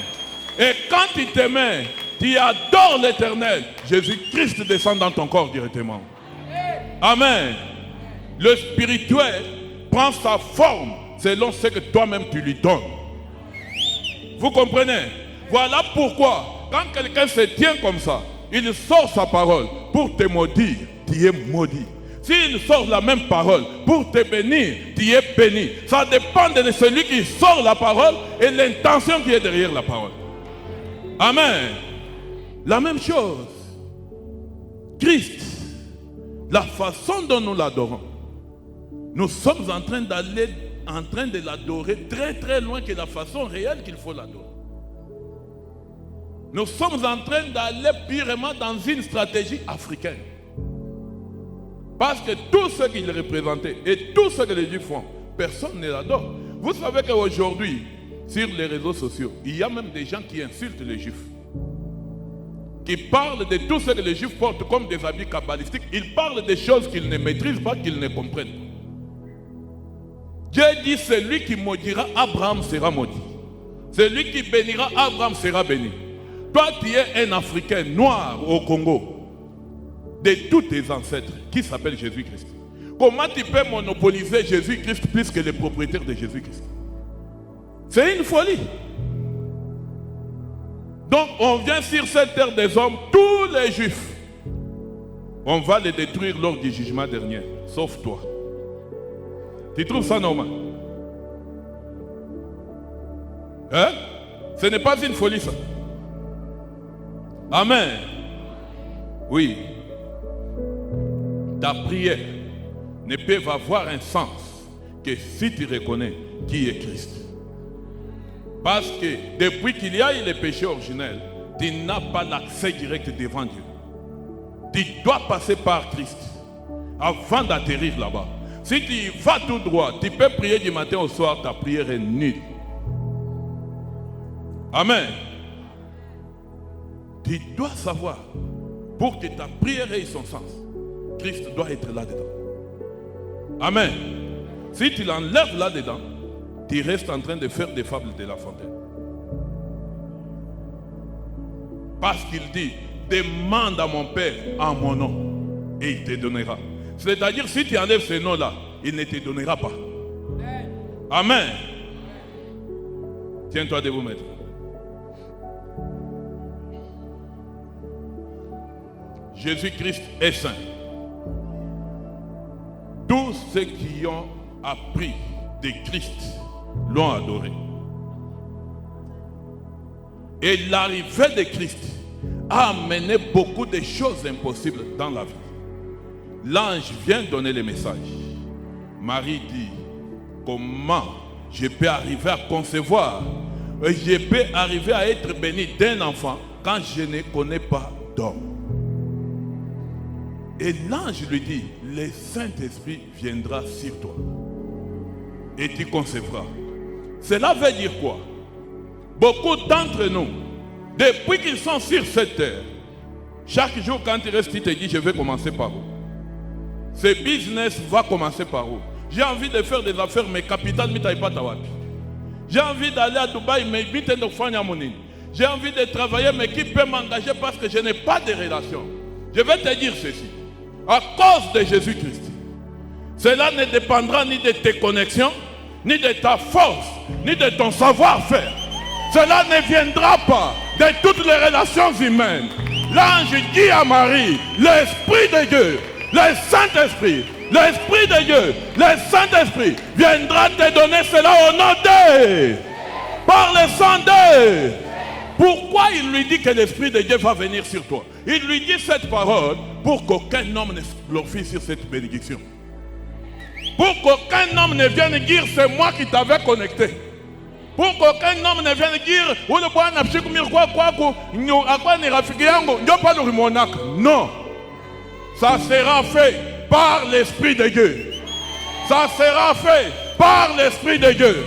[SPEAKER 4] Et quand tu te mets, tu adores l'Éternel, Jésus-Christ descend dans ton corps directement. Amen. Le spirituel prend sa forme selon ce que toi-même tu lui donnes. Vous comprenez? Voilà pourquoi, quand quelqu'un se tient comme ça, il sort sa parole pour te maudire, tu es maudit. S'il sort la même parole pour te bénir, tu es béni. Ça dépend de celui qui sort la parole et l'intention qui est derrière la parole. Amen. La même chose. Christ, la façon dont nous l'adorons, nous sommes en train de l'adorer très très loin que la façon réelle qu'il faut l'adorer. Nous sommes en train d'aller purement dans une stratégie africaine. Parce que tout ce qu'il représentait et tout ce que les Juifs font, personne ne l'adore. Vous savez qu'aujourd'hui, sur les réseaux sociaux, il y a même des gens qui insultent les Juifs. Qui parlent de tout ce que les Juifs portent comme des habits kabbalistiques. Ils parlent des choses qu'ils ne maîtrisent pas, qu'ils ne comprennent pas. Dieu dit, celui qui maudira Abraham sera maudit. Celui qui bénira Abraham sera béni. Toi, tu es un Africain noir au Congo, de tous tes ancêtres, qui s'appelle Jésus-Christ. Comment tu peux monopoliser Jésus-Christ plus que les propriétaires de Jésus-Christ? C'est une folie. Donc, on vient sur cette terre des hommes, tous les Juifs. On va les détruire lors du jugement dernier, sauf toi. Tu trouves ça normal? Hein? Ce n'est pas une folie, ça. Amen. Oui. Ta prière ne peut avoir un sens que si tu reconnais qui est Christ. Parce que depuis qu'il y a eu le péché originel, tu n'as pas l'accès direct devant Dieu. Tu dois passer par Christ avant d'atterrir là-bas. Si tu vas tout droit, tu peux prier du matin au soir, ta prière est nulle. Amen. Tu dois savoir, pour que ta prière ait son sens, Christ doit être là-dedans. Amen. Si tu l'enlèves là-dedans, tu restes en train de faire des fables de La Fontaine. Parce qu'il dit, demande à mon Père en mon nom et il te donnera. C'est-à-dire, si tu enlèves ce nom-là, il ne te donnera pas. Amen. Tiens-toi debout maintenant. Jésus-Christ est saint. Tous ceux qui ont appris de Christ l'ont adoré. Et l'arrivée de Christ a amené beaucoup de choses impossibles dans la vie. L'ange vient donner le message. Marie dit, comment je peux arriver à concevoir, je peux arriver à être béni d'un enfant quand je ne connais pas d'homme. Et l'ange lui dit, le Saint-Esprit viendra sur toi et tu concevras. Cela veut dire quoi? Beaucoup d'entre nous, depuis qu'ils sont sur cette terre, chaque jour quand il reste, il te dit, je vais commencer par où? Ce business va commencer par où? J'ai envie de faire des affaires, mais capital, j'ai envie d'aller à Dubaï, mais j'ai envie de travailler, mais qui peut m'engager parce que je n'ai pas de relation? Je vais te dire ceci. À cause de Jésus-Christ, cela ne dépendra ni de tes connexions, ni de ta force, ni de ton savoir-faire. Cela ne viendra pas de toutes les relations humaines. L'ange dit à Marie, l'Esprit de Dieu, le Saint-Esprit, l'Esprit de Dieu, le Saint-Esprit viendra te donner cela au nom d'eux, par le sang d'eux. Pourquoi il lui dit que l'Esprit de Dieu va venir sur toi? Il lui dit cette parole pour qu'aucun homme ne se glorifie sur cette bénédiction. Pour qu'aucun homme ne vienne dire c'est moi qui t'avais connecté. Pour qu'aucun homme ne vienne dire non. Ça sera fait par l'Esprit de Dieu. Ça sera fait par l'Esprit de Dieu.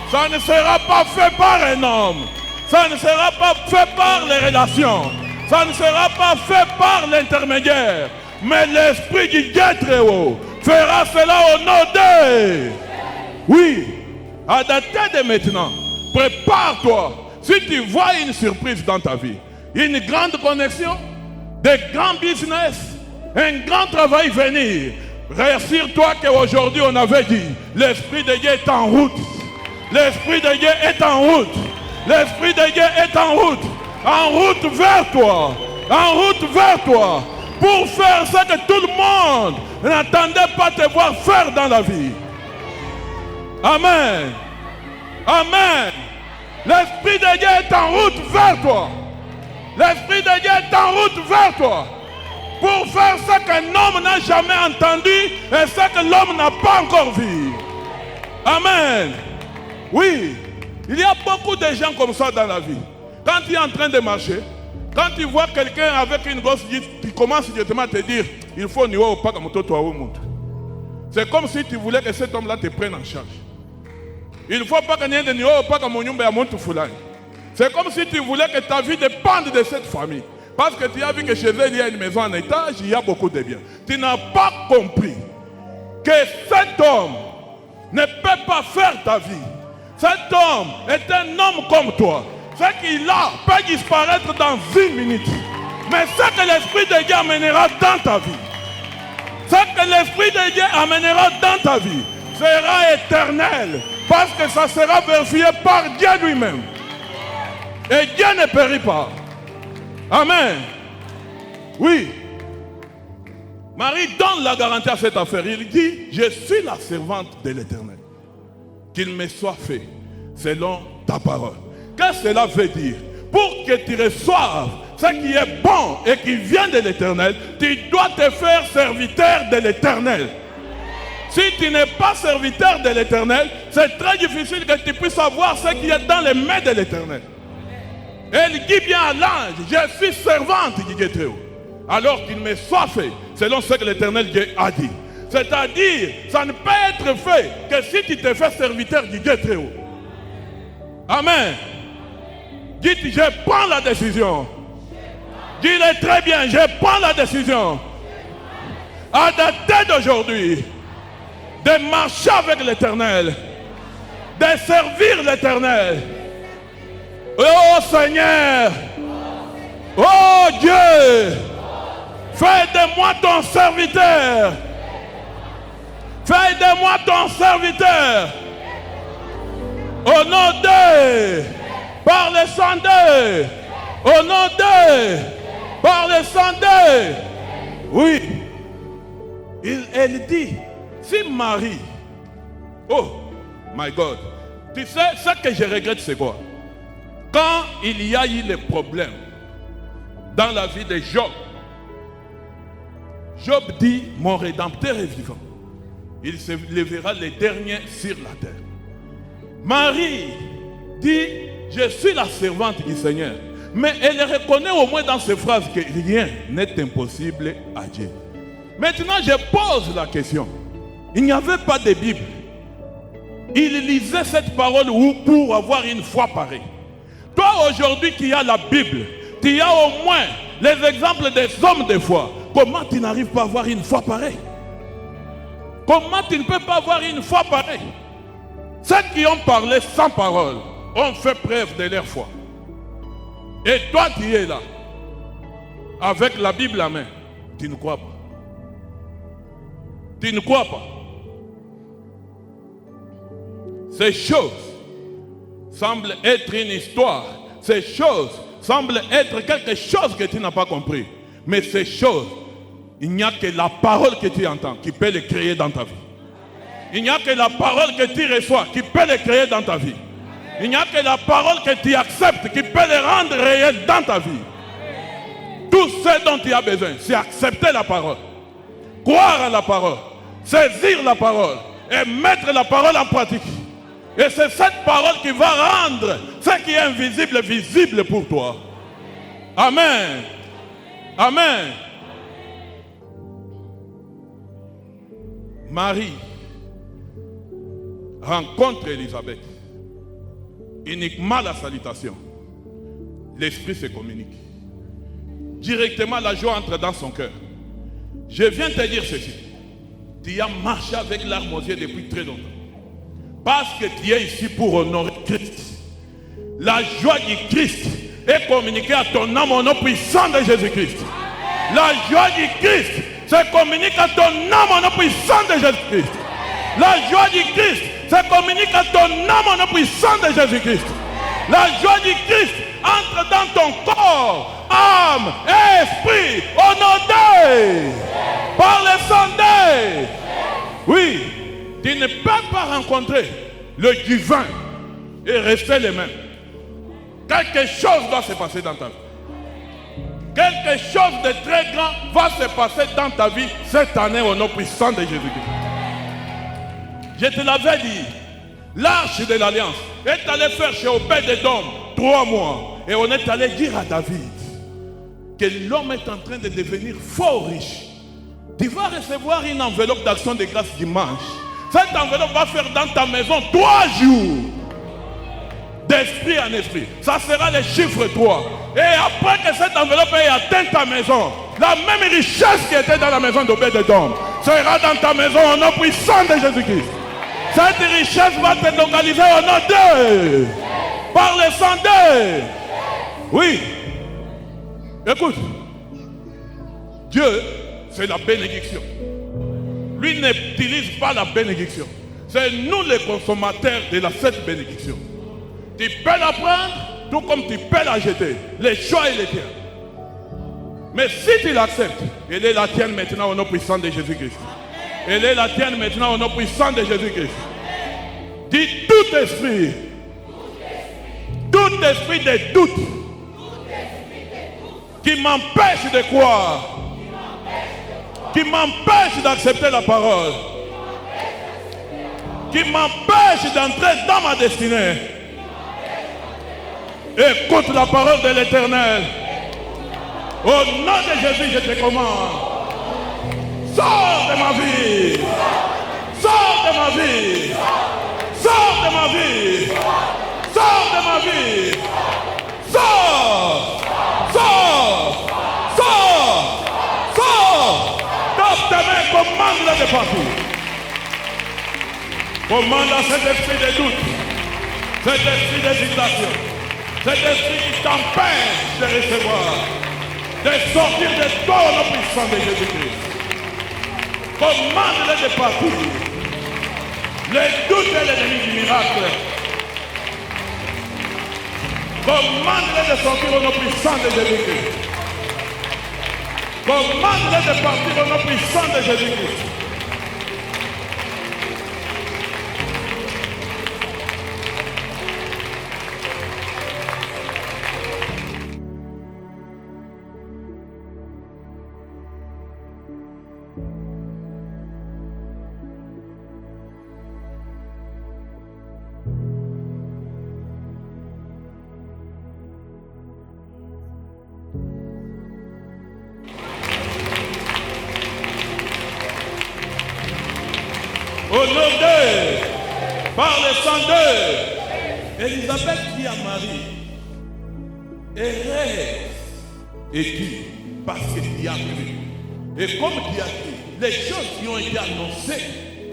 [SPEAKER 4] Ça ne sera pas fait par un homme. Ça ne sera pas fait par les relations. Ça ne sera pas fait par l'intermédiaire. Mais l'Esprit du Dieu très haut fera cela au nom d'eux. Oui. À dater de maintenant, prépare-toi. Si tu vois une surprise dans ta vie, une grande connexion, des grands business, un grand travail venir, rassure-toi qu'aujourd'hui on avait dit, l'Esprit de Dieu est en route. L'Esprit de Dieu est en route. L'Esprit de Dieu est en route vers toi. En route vers toi. Pour faire ce que tout le monde n'attendait pas te voir faire dans la vie. Amen. Amen. L'Esprit de Dieu est en route vers toi. L'Esprit de Dieu est en route vers toi. Pour faire ce qu'un homme n'a jamais entendu et ce que l'homme n'a pas encore vu. Amen. Oui. Il y a beaucoup de gens comme ça dans la vie. Quand tu es en train de marcher, quand tu vois quelqu'un avec une grosse guide, tu commences directement à te dire, il faut nier au pas comme toi au monde. C'est comme si tu voulais que cet homme-là te prenne en charge. Il ne faut pas que tu aies au pas comme c'est comme si tu voulais que ta vie dépende de cette famille. Parce que tu as vu que chez eux, il y a une maison en étage, il y a beaucoup de biens. Tu n'as pas compris que cet homme ne peut pas faire ta vie. Cet homme est un homme comme toi. Ce qu'il a peut disparaître dans une minute. Mais ce que l'Esprit de Dieu amènera dans ta vie, ce que l'Esprit de Dieu amènera dans ta vie, sera éternel. Parce que ça sera vérifié par Dieu lui-même. Et Dieu ne périt pas. Amen. Oui. Marie donne la garantie à cette affaire. Il dit, je suis la servante de l'Éternel. Qu'il me soit fait selon ta parole. Qu'est-ce que cela veut dire? Pour que tu reçoives ce qui est bon et qui vient de l'Éternel, tu dois te faire serviteur de l'Éternel. Si tu n'es pas serviteur de l'Éternel, c'est très difficile que tu puisses savoir ce qui est dans les mains de l'Éternel. Elle dit bien à l'ange, je suis servante, dit Dieu très haut. Alors qu'il me soit fait selon ce que l'Éternel Dieu a dit. C'est-à-dire, ça ne peut être fait que si tu te fais serviteur du Dieu très haut. Amen. Dites, je prends la décision. Dis-le très bien, je prends la décision. À dater d'aujourd'hui, de marcher avec l'Éternel, de servir l'Éternel. Oh Seigneur, oh Dieu, fais de moi ton serviteur. Fais de moi ton serviteur. Au nom de, par le sang de, au nom de, par le sang de. Oui. Elle dit, si Marie, oh my God, tu sais, ce que je regrette c'est quoi? Quand il y a eu les problèmes dans la vie de Job, Job dit, mon Rédempteur est vivant. Il se lèvera les derniers sur la terre. Marie dit, je suis la servante du Seigneur. Mais elle reconnaît au moins dans ses phrases que rien n'est impossible à Dieu. Maintenant, je pose la question. Il n'y avait pas de Bible. Il lisait cette parole pour avoir une foi pareille. Toi, aujourd'hui, qui as la Bible, tu as au moins les exemples des hommes de foi. Comment tu n'arrives pas à avoir une foi pareille? Comment tu ne peux pas avoir une foi pareille? Ceux qui ont parlé sans parole ont fait preuve de leur foi. Et toi qui es là, avec la Bible à main, tu ne crois pas. Tu ne crois pas. Ces choses semblent être une histoire. Ces choses semblent être quelque chose que tu n'as pas compris. Mais ces choses, il n'y a que la parole que tu entends qui peut les créer dans ta vie. Il n'y a que la parole que tu reçois qui peut les créer dans ta vie. Il n'y a que la parole que tu acceptes qui peut les rendre réelles dans ta vie. Tout ce dont tu as besoin, c'est accepter la parole, croire à la parole, saisir la parole et mettre la parole en pratique. Et c'est cette parole qui va rendre ce qui est invisible visible pour toi. Amen. Amen. Marie rencontre Élisabeth. Uniquement la salutation. L'esprit se communique. Directement la joie entre dans son cœur. Je viens te dire ceci. Tu as marché avec l'arme aux yeux depuis très longtemps. Parce que tu es ici pour honorer Christ. La joie du Christ est communiquée à ton âme au nom puissant de Jésus-Christ. La joie du Christ se communique à ton âme au nom puissant de Jésus-Christ. La joie du Christ se communique à ton âme au nom puissant de Jésus-Christ. La joie du Christ entre dans ton corps, âme et esprit au nom de, par le sang de. Oui, tu ne peux pas rencontrer le divin et rester le même. Quelque chose doit se passer dans ta vie. Quelque chose de très grand va se passer dans ta vie cette année au nom puissant de Jésus-Christ. Je te l'avais dit, l'arche de l'alliance est allée faire chez Obed-Edom 3 mois. Et on est allé dire à David que l'homme est en train de devenir fort riche. Tu vas recevoir une enveloppe d'action de grâce dimanche. Cette enveloppe va faire dans ta maison 3 jours. D'esprit en esprit. Ça sera le chiffre 3. Et après que cette enveloppe ait atteint ta maison, la même richesse qui était dans la maison d'Obed-Edom sera dans ta maison au nom puissant de Jésus-Christ. Cette richesse va te localiser au nom de, par le sang de. Oui. Écoute. Dieu, c'est la bénédiction. Lui n'utilise pas la bénédiction. C'est nous les consommateurs de cette bénédiction. Tu peux la prendre, tout comme tu peux la jeter. Le choix est le tien. Mais si tu l'acceptes, elle est la tienne maintenant au nom puissant de Jésus-Christ. Elle est la tienne maintenant au nom puissant de Jésus-Christ. Dis tout esprit de doute qui m'empêche de croire, qui m'empêche d'accepter la parole, qui m'empêche d'entrer dans ma destinée. Écoute la parole de l'Éternel. Au nom de Jésus, je te commande. Sors de ma vie. Sors de ma vie. Sors de ma vie. Sors de ma vie. Sors. Sors. Sors. Sors. Tape ta main, commande-le de partout. Commande à cet esprit de doute, cet esprit d'hésitation, cet esprit qui t'empêche de recevoir, de sortir de toi au nom puissant de Jésus-Christ. Commande-le de partout. Le doute est l'ennemi du miracle. Commande-les de sortir au nom puissant de Jésus-Christ. Commande-les de partir au nom puissant de Jésus-Christ. Au nom d'eux, par le sang d'eux, Élisabeth dit à Marie, heureuse es-tu parce que tu as cru. Et comme tu as cru, les choses qui ont été annoncées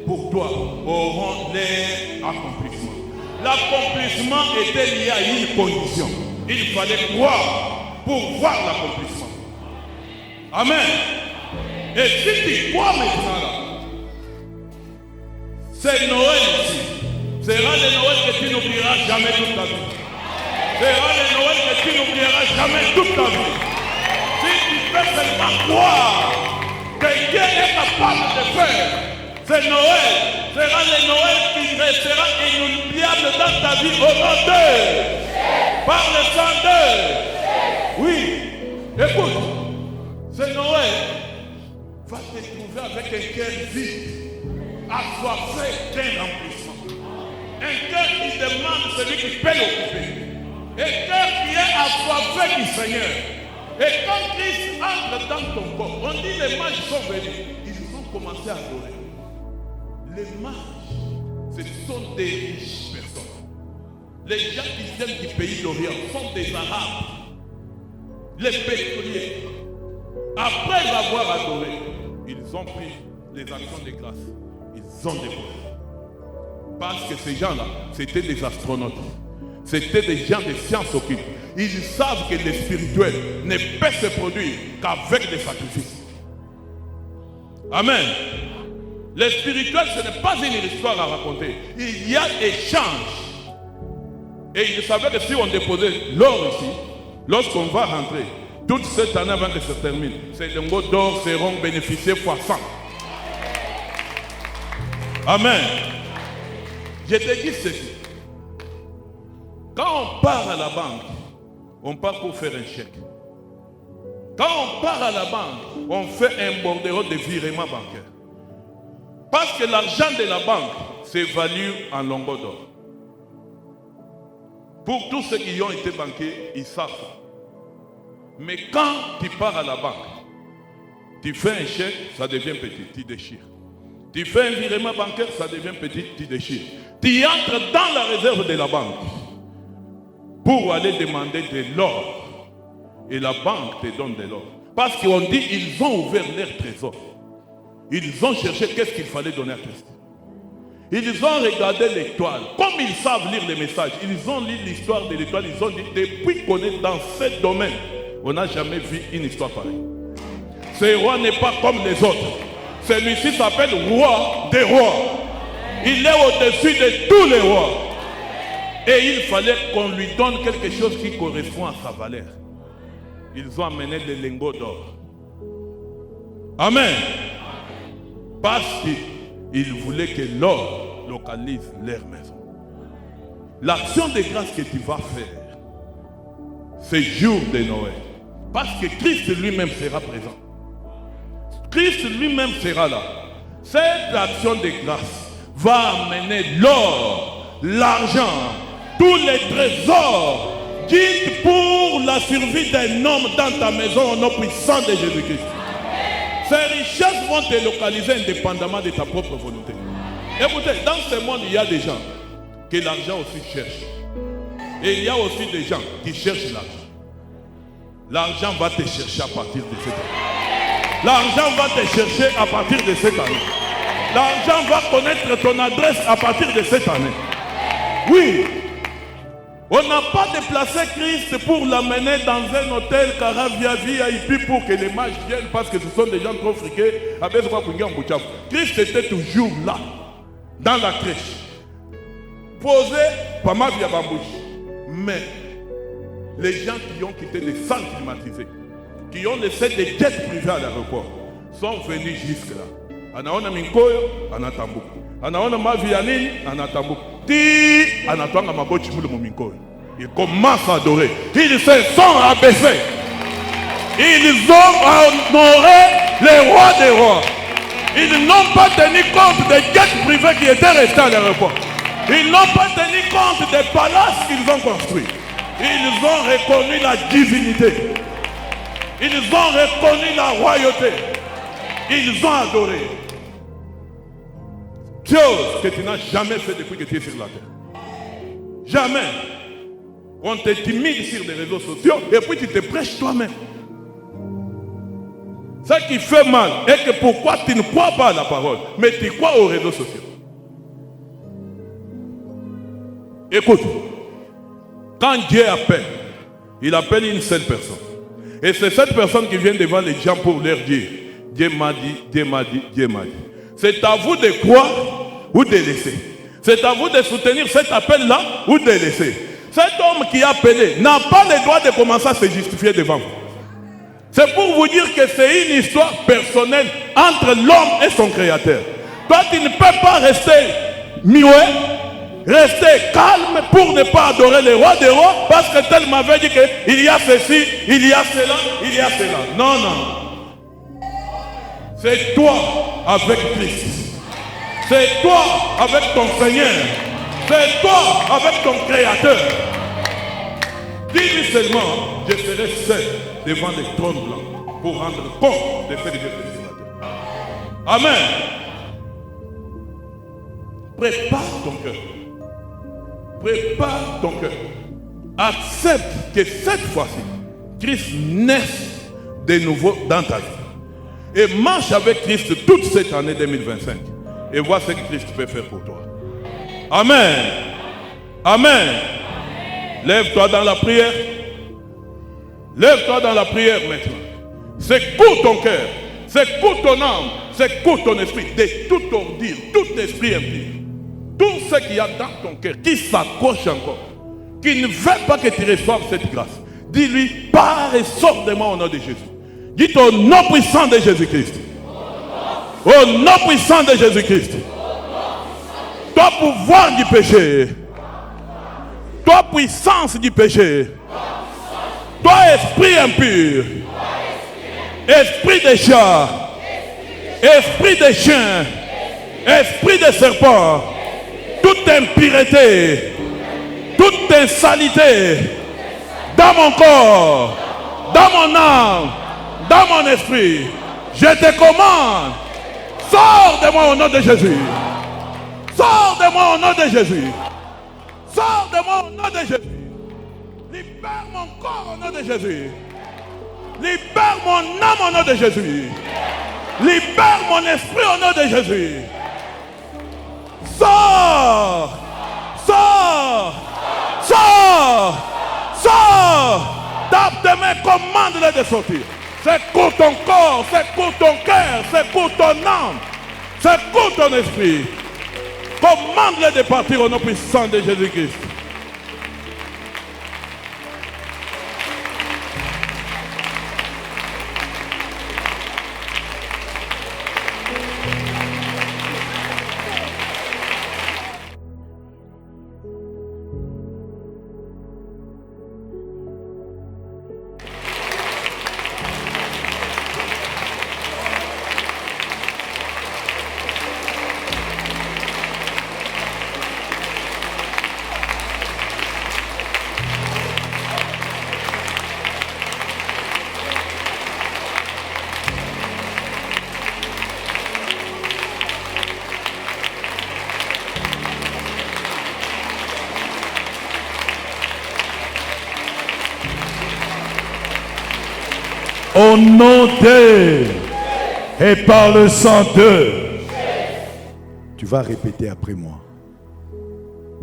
[SPEAKER 4] pour toi auront leur accomplissement. L'accomplissement était lié à une condition. Il fallait croire pour voir l'accomplissement. Amen. Et si tu crois maintenant là, c'est Noël ici. Sera le Noël que tu n'oublieras jamais toute ta vie. Sera le Noël que tu n'oublieras jamais toute ta vie. Si tu peux seulement croire que Dieu est capable de faire, c'est Noël. Sera le Noël qui restera inoubliable dans ta vie au nom d'eux. Par le sang d'eux. Oui. Écoute, ce Noël va te trouver avec un cœur vide, assoiffé d'un remplissement. Un cœur qui demande celui qui peut l'occuper. Un cœur qui est assoiffé du Seigneur. Et quand Christ entre dans ton corps, on dit les mages sont venus. Ils ont commencé à adorer. Les mages, ce sont des riches personnes. Les gens qui viennent du pays d'Orient sont des Arabes. Les pétroliers. Après avoir adoré, ils ont pris les actions de grâce. Ils ont déposé. Parce que ces gens-là, c'était des astronautes. C'était des gens de sciences occultes. Ils savent que le spirituel ne peut se produire qu'avec des sacrifices. Amen. Le spirituel, ce n'est pas une histoire à raconter. Il y a échange. Et ils savaient que si on déposait l'or ici, lorsqu'on va rentrer, toute cette année avant que ça se termine, ces lingots d'or seront bénéficiés fois 100. Amen. Je te dis ceci. Quand on part à la banque, on part pour faire un chèque. Quand on part à la banque, on fait un bordereau de virement bancaire. Parce que l'argent de la banque s'évalue en lingots d'or. Pour tous ceux qui ont été banquiers, ils savent ça. Mais quand tu pars à la banque, tu fais un chèque, ça devient petit, tu déchires. Tu fais un virement bancaire, ça devient petit, tu déchires. Tu entres dans la réserve de la banque pour aller demander de l'or. Et la banque te donne de l'or. Parce qu'on dit, ils ont ouvert leur trésor. Ils ont cherché qu'est-ce qu'il fallait donner à Christ. Ils ont regardé l'étoile. Comme ils savent lire les messages, ils ont lu l'histoire de l'étoile. Ils ont dit, depuis qu'on est dans ce domaine, on n'a jamais vu une histoire pareille. Ce roi n'est pas comme les autres. Celui-ci s'appelle roi des rois. Il est au-dessus de tous les rois. Et il fallait qu'on lui donne quelque chose qui correspond à sa valeur. Ils ont amené des lingots d'or. Amen. Parce qu'ils voulaient que l'or localise leur maison. L'action de grâce que tu vas faire, c'est jour de Noël. Parce que Christ lui-même sera présent. Christ lui-même sera là. Cette action de grâce va amener l'or, l'argent, tous les trésors guide pour la survie d'un homme dans ta maison au nom puissant de Jésus-Christ. Ces richesses vont te localiser indépendamment de ta propre volonté. Écoutez, dans ce monde, il y a des gens que l'argent aussi cherche. Et il y a aussi des gens qui cherchent l'argent. L'argent va te chercher à partir de cette année. L'argent va te chercher à partir de cette année. L'argent va connaître ton adresse à partir de cette année. Oui. On n'a pas déplacé Christ pour l'amener dans un hôtel Caravia VIP pour que les mages viennent parce que ce sont des gens trop friqués. Christ était toujours là, dans la crèche, posé par ma via bambouche. Mais les gens qui ont quitté des salles climatisées, qui ont laissé des jets privés à l'aéroport, sont venus jusque-là. Anaona Minkoyo, Anatambuku. Anaona Mavianine, Anatambuku. Ti, Anatwanga Mabochi Moulou Minkoyo. Ils commencent à adorer. Ils se sont abaissés. Ils ont honoré les rois des rois. Ils n'ont pas tenu compte des jets privés qui étaient restés à l'aéroport. Ils n'ont pas tenu compte des palaces qu'ils ont construits. Ils ont reconnu la divinité. Ils ont reconnu la royauté. Ils ont adoré. Chose que tu n'as jamais fait depuis que tu es sur la terre. Jamais. On te timide sur les réseaux sociaux et puis tu te prêches toi-même. Ce qui fait mal est que pourquoi tu ne crois pas à la parole, mais tu crois aux réseaux sociaux. Écoute, quand Dieu appelle, il appelle une seule personne. Et c'est cette personne qui vient devant les gens pour leur dire, Dieu m'a dit, Dieu m'a dit, Dieu m'a dit. C'est à vous de croire ou de laisser. C'est à vous de soutenir cet appel-là ou de laisser. Cet homme qui a appelé n'a pas le droit de commencer à se justifier devant vous. C'est pour vous dire que c'est une histoire personnelle entre l'homme et son créateur. Toi, tu ne peux pas rester muet, rester calme pour ne pas adorer le roi des rois parce que tel m'avait dit qu'il y a ceci, il y a cela, il y a cela. Non, non. C'est toi avec Christ. C'est toi avec ton Seigneur. C'est toi avec ton Créateur. Dis-lui seulement, je serai seul devant les trônes blancs pour rendre compte de ce que Dieu fait sur la terre. Amen. Prépare ton cœur. Prépare ton cœur. Accepte que cette fois-ci, Christ naisse de nouveau dans ta vie. Et marche avec Christ toute cette année 2025. Et vois ce que Christ peut faire pour toi. Amen. Amen. Lève-toi dans la prière. Lève-toi dans la prière maintenant. Secoue ton cœur. Secoue ton âme. Secoue ton esprit. De tout ordure, tout esprit impur. Tout ce qu'il y a dans ton cœur qui s'accroche encore, qui ne veut pas que tu reçoives cette grâce. Dis-lui, pars et sors de moi au nom de Jésus. Dis au nom puissant de Jésus-Christ. Au nom puissant de Jésus-Christ. Toi pouvoir du péché. Toi puissance du péché. Toi esprit impur. Esprit de chat. Esprit de chien. Esprit de serpent. Toute impureté. Toute insalité. Dans mon corps. Dans mon âme. Dans mon esprit. Je te commande. Sors de moi au nom de Jésus. Sors de moi au nom de Jésus. Sors de moi au nom de Jésus. Libère mon corps au nom de Jésus. Libère mon âme au nom de Jésus. Libère mon esprit au nom de Jésus. Sors. Sors. Sors. Sors. Tape tes mains, commande-les de sortir. Secoue ton corps, secoue ton cœur, secoue ton âme, secoue ton esprit. Commande-les de partir au nom puissant de Jésus-Christ.
[SPEAKER 1] Au nom de et par le sang de. Tu vas répéter après moi.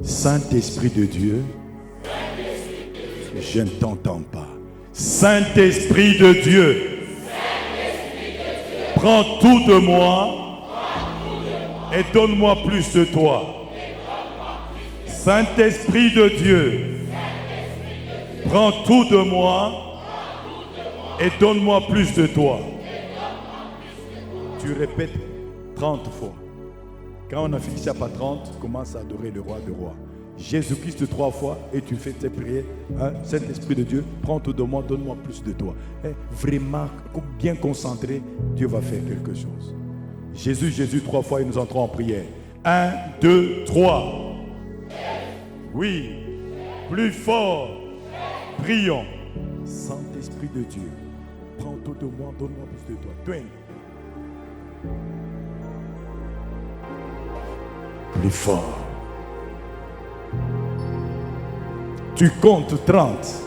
[SPEAKER 1] Saint-Esprit de Dieu, je ne t'entends pas. Saint-Esprit de Dieu, prends tout de moi et donne-moi plus de toi. Saint-Esprit de Dieu, Prends tout de moi et donne-moi plus de toi. Tu répètes 30 fois. Quand on a fini chapitre 30, commence à adorer le roi des rois. Jésus-Christ 3 fois et tu fais tes prières. Hein? Saint-Esprit de Dieu, prends tout de moi, donne-moi plus de toi. Vraiment, bien concentré, Dieu va faire quelque chose. Jésus 3 fois et nous entrons en prière. 1, 2, 3. Oui, plus fort. Prions. Saint-Esprit de Dieu, prends tout de moi, donne-moi plus de toi. 20. Plus fort. Tu comptes 30.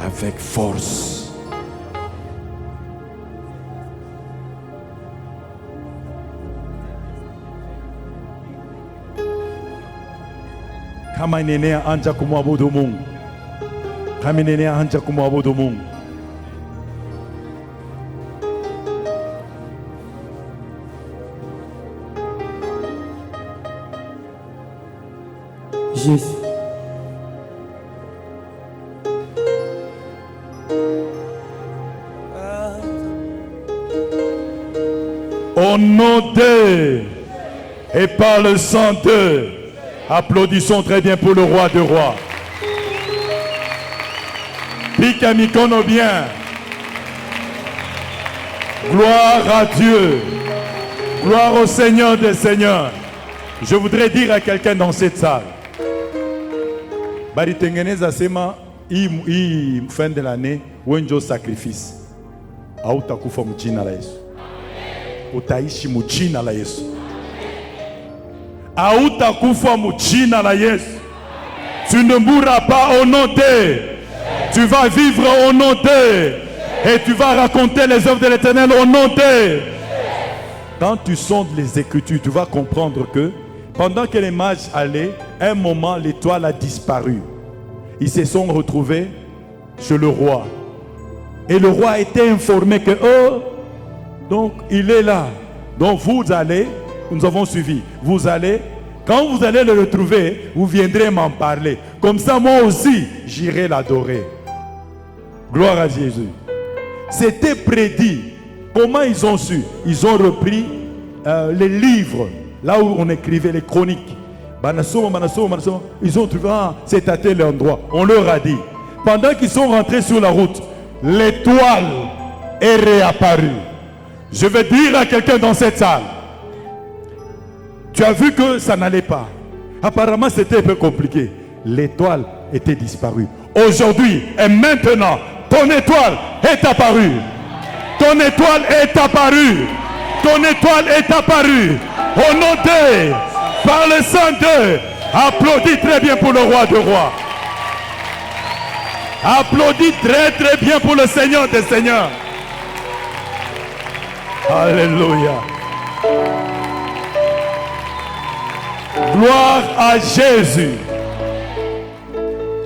[SPEAKER 1] Avec force. Kama inenea anja kumwabudu Mungu. Kama inenea anja kumwabudu Mungu.
[SPEAKER 5] Jésus.
[SPEAKER 1] Au nom d'eux et par le sang d'eux, applaudissons très bien pour le roi des rois. Pique mikono bien. Gloire à Dieu. Gloire au Seigneur des Seigneurs. Je voudrais dire à quelqu'un dans cette salle. Baritengeneza sema hii fin de l'année wenjo sacrifice. Hautakufa mjina la Yesu. Utaishi mjina la Yesu. Hautakufa mjina la Yesu. Tu ne mourras pas au nom d'eux. Tu vas vivre au nom d'eux. Et tu vas raconter les œuvres de l'Éternel au nom d'eux. Quand tu sondes les Écritures, tu vas comprendre que pendant que les mages allaient, un moment l'étoile a disparu. Ils se sont retrouvés chez le roi. Et le roi était informé que donc il est là. Donc vous allez, nous avons suivi. Vous allez, quand vous allez le retrouver, vous viendrez m'en parler. Comme ça, moi aussi, j'irai l'adorer. Gloire à Jésus. C'était prédit. Comment ils ont su? Ils ont repris les livres, là où on écrivait les chroniques. Ils ont trouvé, c'est à tel endroit. On leur a dit. Pendant qu'ils sont rentrés sur la route, l'étoile est réapparue. Je vais dire à quelqu'un dans cette salle, tu as vu que ça n'allait pas. Apparemment, c'était un peu compliqué. L'étoile était disparue. Aujourd'hui et maintenant, ton étoile est apparue. Ton étoile est apparue. Ton étoile est apparue. Au nom d'eux, par le sang d'eux, applaudis très bien pour le roi des rois. Applaudis très très bien pour le Seigneur des Seigneurs. Alléluia. Gloire à Jésus.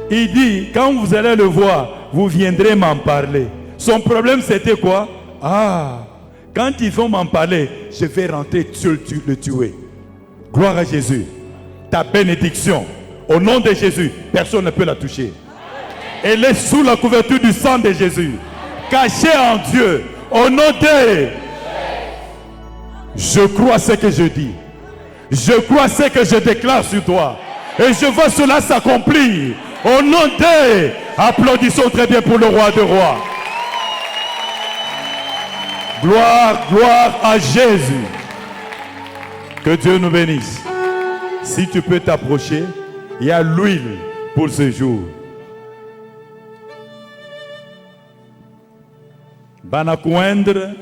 [SPEAKER 1] Il dit, quand vous allez le voir, vous viendrez m'en parler. Son problème c'était quoi? Quand ils vont m'en parler, je vais rentrer le tuer. Gloire à Jésus. Ta bénédiction, au nom de Jésus, personne ne peut la toucher. Elle est sous la couverture du sang de Jésus. caché en Dieu. Au nom de... Je crois ce que je dis. Je crois ce que je déclare sur toi. Et je vois cela s'accomplir. Au nom de... Applaudissons très bien pour le roi des rois. Gloire, gloire à Jésus. Que Dieu nous bénisse. Si tu peux t'approcher, il y a l'huile pour ce jour. Banakuendre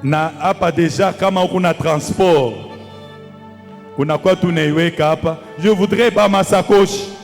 [SPEAKER 1] na hapa deja kama kuna transport. Kuna kwa tunaiweka hapa. Je voudrais ba ma sacoche.